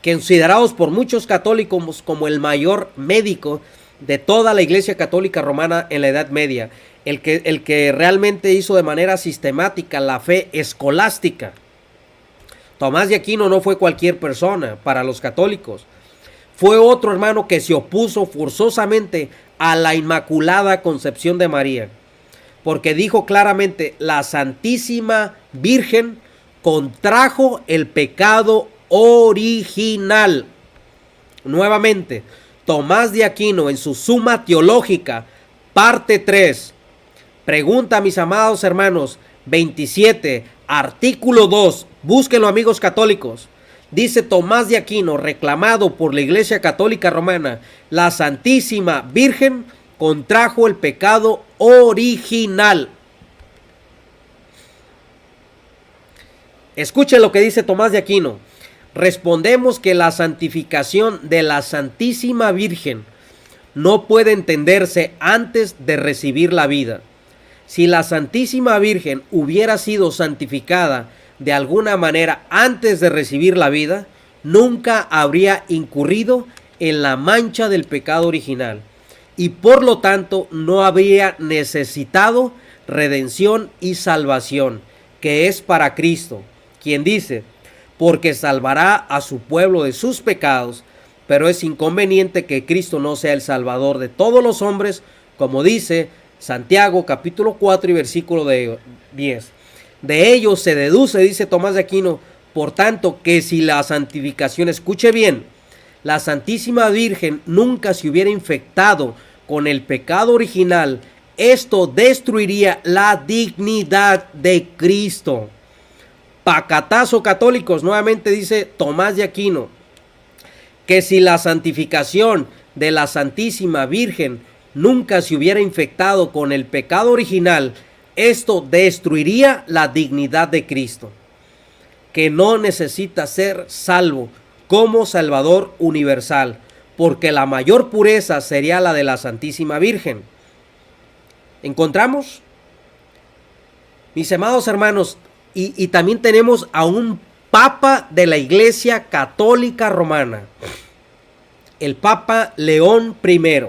considerados por muchos católicos como el mayor médico de toda la Iglesia Católica Romana en la Edad Media, el que realmente hizo de manera sistemática la fe escolástica. Tomás de Aquino no fue cualquier persona para los católicos. Fue otro hermano que se opuso forzosamente a la Inmaculada Concepción de María, porque dijo claramente, la Santísima Virgen contrajo el pecado original. Nuevamente, Tomás de Aquino en su Suma Teológica, parte 3, pregunta, mis amados hermanos, 27, artículo 2, búsquenlo, amigos católicos. Dice Tomás de Aquino, reclamado por la Iglesia Católica Romana, la Santísima Virgen contrajo el pecado original. Escuchen lo que dice Tomás de Aquino. Respondemos que la santificación de la Santísima Virgen no puede entenderse antes de recibir la vida. Si la Santísima Virgen hubiera sido santificada de alguna manera antes de recibir la vida, nunca habría incurrido en la mancha del pecado original y por lo tanto no habría necesitado redención y salvación, que es para Cristo, quien dice, porque salvará a su pueblo de sus pecados, pero es inconveniente que Cristo no sea el Salvador de todos los hombres, como dice Santiago capítulo 4 y versículo 10. De ello se deduce, dice Tomás de Aquino, por tanto, que si la santificación, escuche bien, la Santísima Virgen nunca se hubiera infectado con el pecado original, esto destruiría la dignidad de Cristo. Pacatazo, católicos, nuevamente dice Tomás de Aquino, que si la santificación de la Santísima Virgen nunca se hubiera infectado con el pecado original, esto destruiría la dignidad de Cristo, que no necesita ser salvo como Salvador universal, porque la mayor pureza sería la de la Santísima Virgen. ¿Encontramos? Mis amados hermanos, y también tenemos a un Papa de la Iglesia Católica Romana, el Papa León I.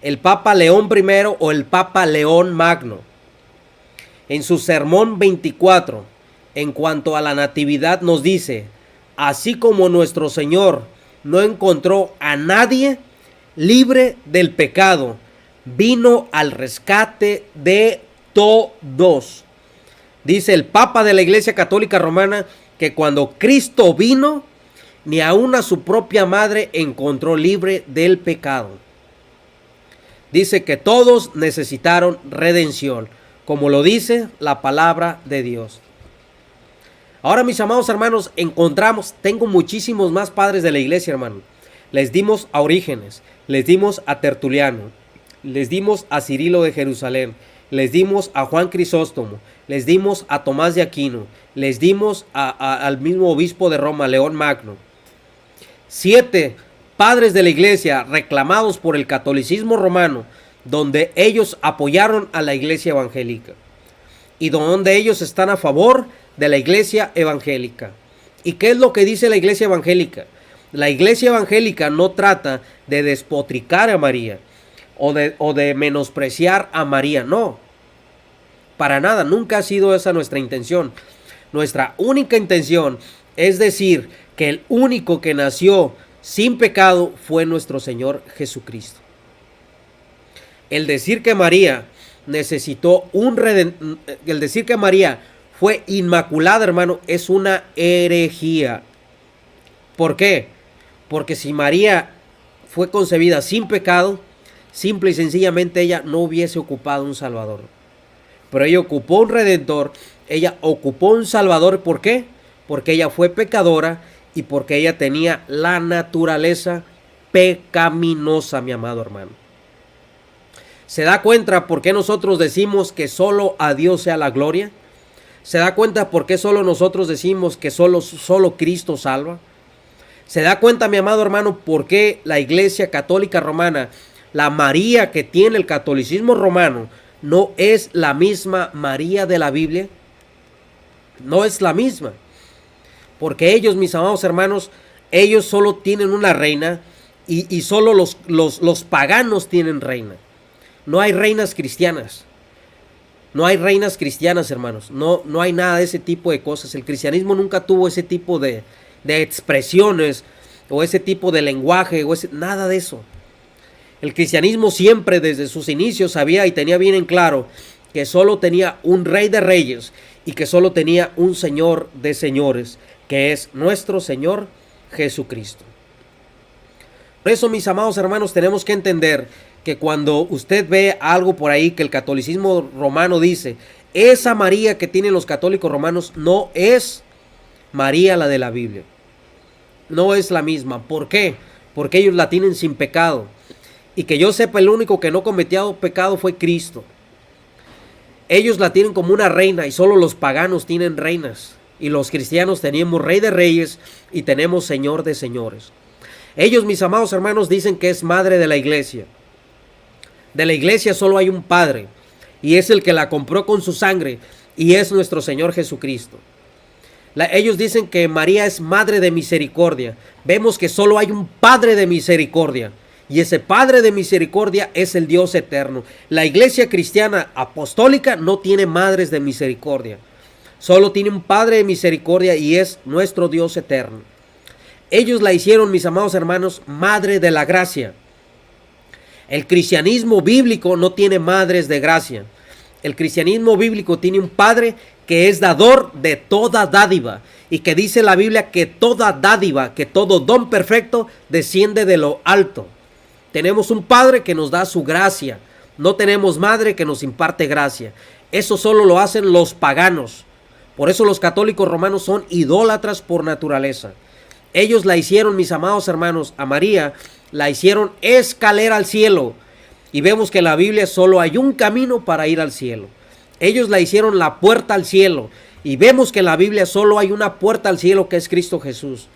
El Papa León I o el Papa León Magno, en su sermón 24, en cuanto a la natividad, nos dice, así como nuestro Señor no encontró a nadie libre del pecado, vino al rescate de todos. Dice el Papa de la Iglesia Católica Romana que cuando Cristo vino, ni aun a su propia madre encontró libre del pecado. Dice que todos necesitaron redención. como lo dice la palabra de Dios. Ahora, mis amados hermanos, tengo muchísimos más padres de la iglesia, hermano. Les dimos a Orígenes, les dimos a Tertuliano, les dimos a Cirilo de Jerusalén, les dimos a Juan Crisóstomo, les dimos a Tomás de Aquino, les dimos al mismo obispo de Roma, León Magno. 7 padres de la iglesia reclamados por el catolicismo romano, donde ellos apoyaron a la iglesia evangélica y donde ellos están a favor de la iglesia evangélica. ¿Y qué es lo que dice la iglesia evangélica? La iglesia evangélica no trata de despotricar a María o de menospreciar a María, no, para nada, nunca ha sido esa nuestra intención. Nuestra única intención es decir que el único que nació sin pecado fue nuestro Señor Jesucristo. El decir que María necesitó el decir que María fue inmaculada, hermano, es una herejía. ¿Por qué? Porque si María fue concebida sin pecado, simple y sencillamente ella no hubiese ocupado un Salvador. Pero ella ocupó un Redentor, ella ocupó un Salvador. ¿Por qué? Porque ella fue pecadora y porque ella tenía la naturaleza pecaminosa, mi amado hermano. ¿Se da cuenta por qué nosotros decimos que solo a Dios sea la gloria? ¿Se da cuenta por qué solo nosotros decimos que solo Cristo salva? ¿Se da cuenta, mi amado hermano, por qué la Iglesia Católica Romana, la María que tiene el catolicismo romano, no es la misma María de la Biblia? No es la misma. Porque ellos, mis amados hermanos, ellos solo tienen una reina y solo los paganos tienen reina. No hay reinas cristianas. No hay reinas cristianas, hermanos. No hay nada de ese tipo de cosas. El cristianismo nunca tuvo ese tipo de expresiones o ese tipo de lenguaje o nada de eso. El cristianismo siempre desde sus inicios sabía y tenía bien en claro que solo tenía un rey de reyes y que solo tenía un señor de señores, que es nuestro Señor Jesucristo. Por eso, mis amados hermanos, tenemos que entender que cuando usted ve algo por ahí que el catolicismo romano dice, esa María que tienen los católicos romanos no es María la de la Biblia. No es la misma. ¿Por qué? Porque ellos la tienen sin pecado. Y que yo sepa, el único que no cometió pecado fue Cristo. Ellos la tienen como una reina y solo los paganos tienen reinas. Y los cristianos tenemos Rey de Reyes y tenemos Señor de Señores. Ellos, mis amados hermanos, dicen que es madre de la iglesia. De la iglesia solo hay un padre y es el que la compró con su sangre y es nuestro Señor Jesucristo. Ellos dicen que María es madre de misericordia. Vemos que solo hay un padre de misericordia y ese padre de misericordia es el Dios eterno. La iglesia cristiana apostólica no tiene madres de misericordia. Solo tiene un padre de misericordia y es nuestro Dios eterno. Ellos la hicieron, mis amados hermanos, madre de la gracia. El cristianismo bíblico no tiene madres de gracia. El cristianismo bíblico tiene un padre que es dador de toda dádiva. Y que dice la Biblia que toda dádiva, que todo don perfecto desciende de lo alto. Tenemos un padre que nos da su gracia. No tenemos madre que nos imparte gracia. Eso solo lo hacen los paganos. Por eso los católicos romanos son idólatras por naturaleza. Ellos la hicieron, mis amados hermanos, a María, la hicieron escalera al cielo. Y vemos que en la Biblia solo hay un camino para ir al cielo. Ellos la hicieron la puerta al cielo. Y vemos que en la Biblia solo hay una puerta al cielo, que es Cristo Jesús.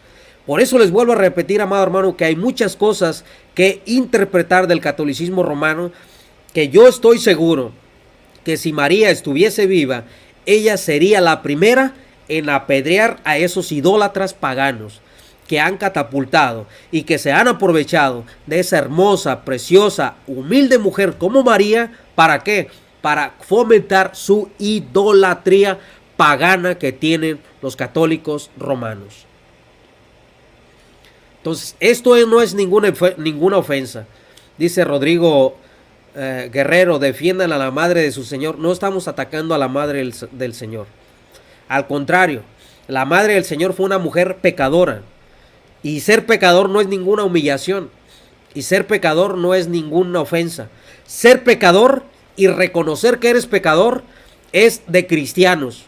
Por eso les vuelvo a repetir, amado hermano, que hay muchas cosas que interpretar del catolicismo romano, que yo estoy seguro que si María estuviese viva, ella sería la primera en apedrear a esos idólatras paganos que han catapultado y que se han aprovechado de esa hermosa, preciosa, humilde mujer como María. ¿Para qué? Para fomentar su idolatría pagana que tienen los católicos romanos. Entonces, esto no es ninguna ofensa. Dice Rodrigo Guerrero, defiendan a la madre de su Señor. No estamos atacando a la madre del Señor. Al contrario, la madre del Señor fue una mujer pecadora. Y ser pecador no es ninguna humillación. Y ser pecador no es ninguna ofensa. Ser pecador Y reconocer que eres pecador es de cristianos.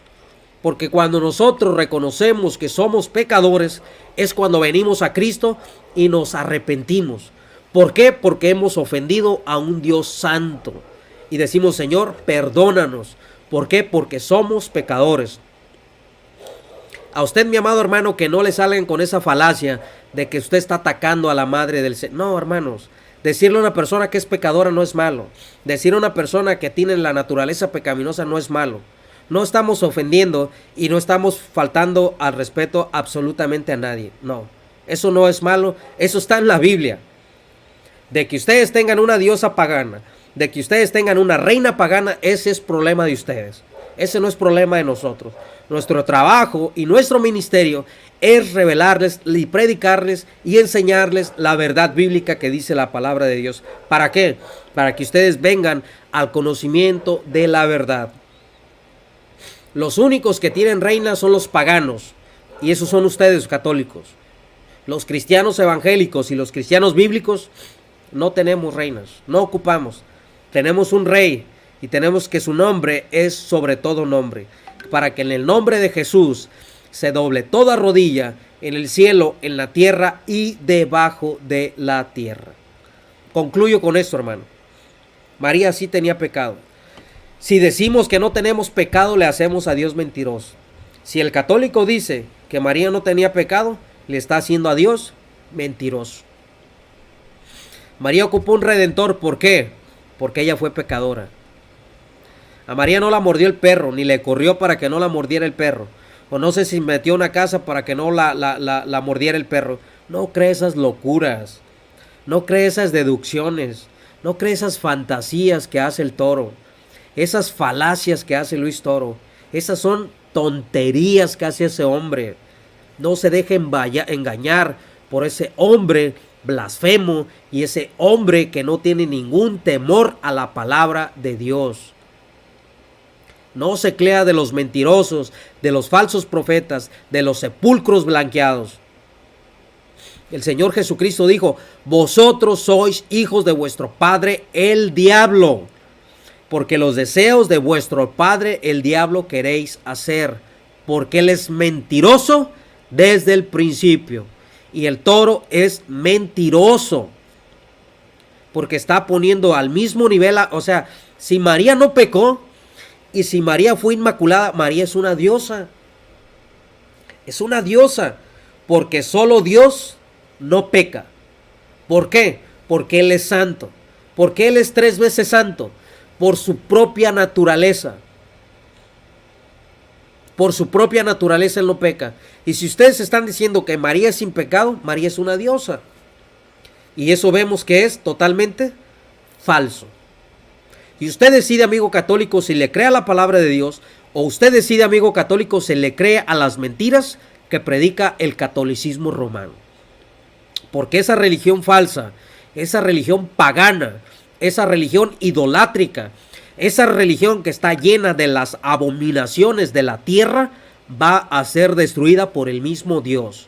Porque cuando nosotros reconocemos que somos pecadores, es cuando venimos a Cristo y nos arrepentimos. ¿Por qué? Porque hemos ofendido a un Dios santo. Y decimos, Señor, perdónanos. ¿Por qué? Porque somos pecadores. A usted, mi amado hermano, que no le salgan con esa falacia de que usted está atacando a la madre del Señor. No, hermanos. Decirle a una persona que es pecadora no es malo. Decirle a una persona que tiene la naturaleza pecaminosa no es malo. No estamos ofendiendo y no estamos faltando al respeto absolutamente a nadie. No, eso no es malo. Eso está en la Biblia. De que ustedes tengan una diosa pagana, de que ustedes tengan una reina pagana, ese es problema de ustedes. Ese no es problema de nosotros. Nuestro trabajo y nuestro ministerio es revelarles y predicarles y enseñarles la verdad bíblica que dice la palabra de Dios. ¿Para qué? Para que ustedes vengan al conocimiento de la verdad. Los únicos que tienen reina son los paganos, y esos son ustedes, católicos. Los cristianos evangélicos y los cristianos bíblicos no tenemos reinas, no ocupamos. Tenemos un rey y tenemos que su nombre es sobre todo nombre, para que en el nombre de Jesús se doble toda rodilla en el cielo, en la tierra y debajo de la tierra. Concluyo con esto, hermano. María sí tenía pecado. Si decimos que no tenemos pecado, le hacemos a Dios mentiroso. Si el católico dice que María no tenía pecado, le está haciendo a Dios mentiroso. María ocupó un redentor. ¿Por qué? Porque ella fue pecadora. A María no la mordió el perro, ni le corrió para que no la mordiera el perro. O no sé si metió una casa para que no la mordiera el perro. No cree esas locuras. No cree esas deducciones. No cree esas fantasías que hace el Toro. Esas falacias que hace Luis Toro. Esas son tonterías que hace ese hombre. No se deje engañar por ese hombre blasfemo y ese hombre que no tiene ningún temor a la palabra de Dios. No se crea de los mentirosos, de los falsos profetas, de los sepulcros blanqueados. El Señor Jesucristo dijo: vosotros sois hijos de vuestro padre el diablo, porque los deseos de vuestro padre el diablo queréis hacer, porque él es mentiroso desde el principio. Y el toro es mentiroso, porque está poniendo al mismo nivel, o sea, si María no pecó y si María fue inmaculada, María es una diosa. Es una diosa, porque solo Dios no peca. ¿Por qué? Porque Él es santo. Porque Él es 3 veces santo. Por su propia naturaleza. Por su propia naturaleza Él no peca. Y si ustedes están diciendo que María es sin pecado, María es una diosa. Y eso vemos que es totalmente falso. Y usted decide, amigo católico, si le cree a la palabra de Dios, o usted decide, amigo católico, si le cree a las mentiras que predica el catolicismo romano. Porque esa religión falsa, esa religión pagana, esa religión idolátrica, esa religión que está llena de las abominaciones de la tierra, va a ser destruida por el mismo Dios.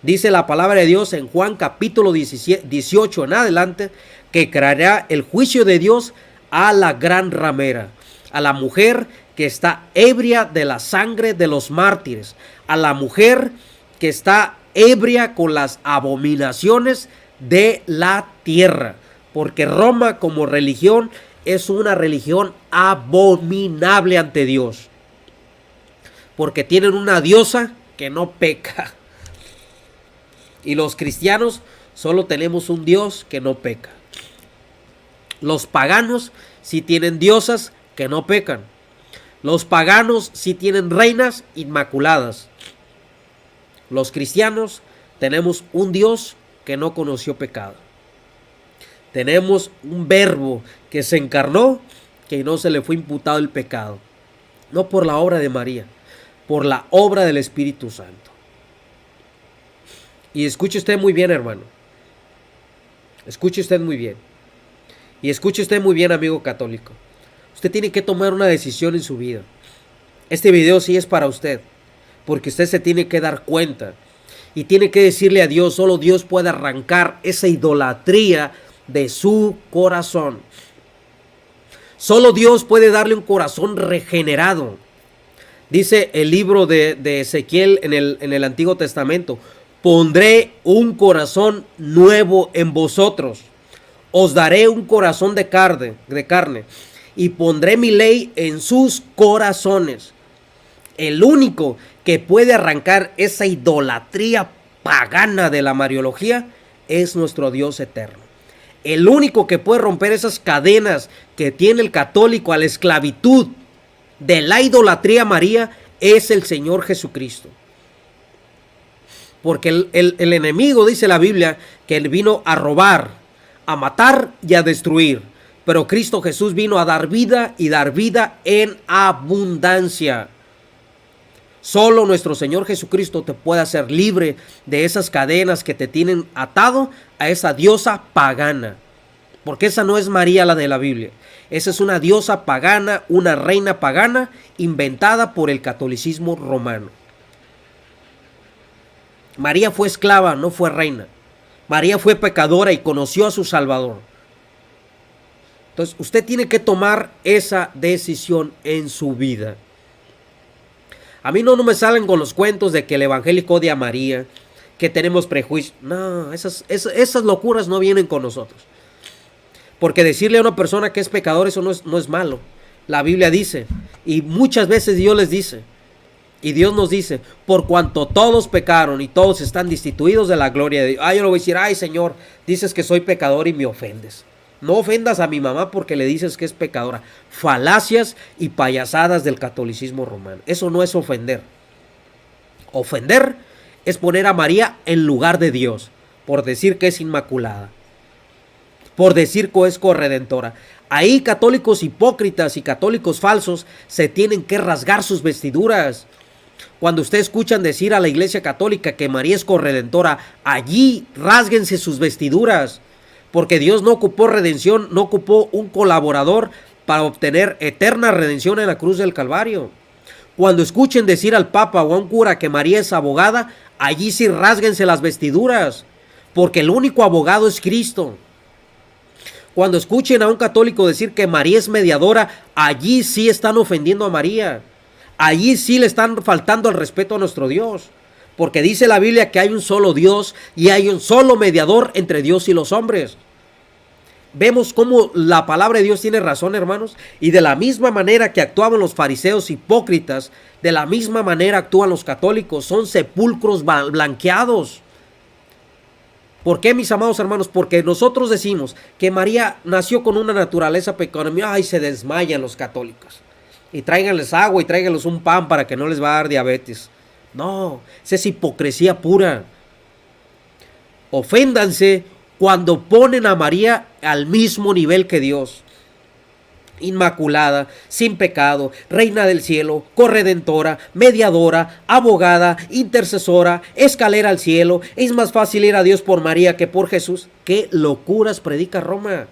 Dice la palabra de Dios en Juan capítulo 18 en adelante, que creará el juicio de Dios a la gran ramera, a la mujer que está ebria de la sangre de los mártires, a la mujer que está ebria con las abominaciones de la tierra, porque Roma como religión es una religión abominable ante Dios, porque tienen una diosa que no peca, y los cristianos solo tenemos un Dios que no peca. Los paganos sí tienen diosas que no pecan. Los paganos sí tienen reinas inmaculadas. Los cristianos tenemos un Dios que no conoció pecado. Tenemos un verbo que se encarnó, que no se le fue imputado el pecado. No por la obra de María, por la obra del Espíritu Santo. Y escuche usted muy bien, hermano. Escuche usted muy bien. Y escuche usted muy bien, amigo católico. Usted tiene que tomar una decisión en su vida. Este video sí es para usted, porque usted se tiene que dar cuenta y tiene que decirle a Dios, solo Dios puede arrancar esa idolatría de su corazón. Solo Dios puede darle un corazón regenerado. Dice el libro de Ezequiel en el Antiguo Testamento: pondré un corazón nuevo en vosotros, os daré un corazón de carne, y pondré mi ley en sus corazones. El único que puede arrancar esa idolatría pagana de la mariología es nuestro Dios eterno. El único que puede romper esas cadenas que tiene el católico a la esclavitud de la idolatría a María es el Señor Jesucristo. Porque el enemigo, dice la Biblia, que él vino a robar, a matar y a destruir. Pero Cristo Jesús vino a dar vida y dar vida en abundancia. Solo nuestro Señor Jesucristo te puede hacer libre de esas cadenas que te tienen atado a esa diosa pagana. Porque esa no es María la de la Biblia. Esa es una diosa pagana, una reina pagana inventada por el catolicismo romano. María fue esclava, no fue reina. María fue pecadora y conoció a su Salvador. Entonces usted tiene que tomar esa decisión en su vida. A mí no me salen con los cuentos de que el evangélico odia a María, que tenemos prejuicios. No, esas locuras no vienen con nosotros. Porque decirle a una persona que es pecador, eso no es malo. La Biblia dice, y muchas veces Dios les dice, y Dios nos dice: por cuanto todos pecaron y todos están destituidos de la gloria de Dios. Yo le voy a decir: ay, Señor, dices que soy pecador y me ofendes. No ofendas a mi mamá porque le dices que es pecadora. Falacias y payasadas del catolicismo romano. Eso no es ofender. Ofender es poner a María en lugar de Dios, por decir que es inmaculada, por decir que es corredentora. Ahí católicos hipócritas y católicos falsos se tienen que rasgar sus vestiduras. Cuando ustedes escuchan decir a la Iglesia Católica que María es corredentora, allí rásguense sus vestiduras. Porque Dios no ocupó redención, no ocupó un colaborador para obtener eterna redención en la cruz del Calvario. Cuando escuchen decir al Papa o a un cura que María es abogada, allí sí rásguense las vestiduras, porque el único abogado es Cristo. Cuando escuchen a un católico decir que María es mediadora, allí sí están ofendiendo a María. Allí sí le están faltando el respeto a nuestro Dios. Porque dice la Biblia que hay un solo Dios y hay un solo mediador entre Dios y los hombres. Vemos cómo la palabra de Dios tiene razón, hermanos. Y de la misma manera que actuaban los fariseos hipócritas, de la misma manera actúan los católicos. Son sepulcros blanqueados. ¿Por qué, mis amados hermanos? Porque nosotros decimos que María nació con una naturaleza pecaminosa. Ay, se desmayan los católicos. Y tráiganles agua y tráiganles un pan para que no les va a dar diabetes. No, esa es hipocresía pura. Oféndanse cuando ponen a María al mismo nivel que Dios. Inmaculada, sin pecado, reina del cielo, corredentora, mediadora, abogada, intercesora, escalera al cielo. Es más fácil ir a Dios por María que por Jesús. ¿Qué locuras predica Roma?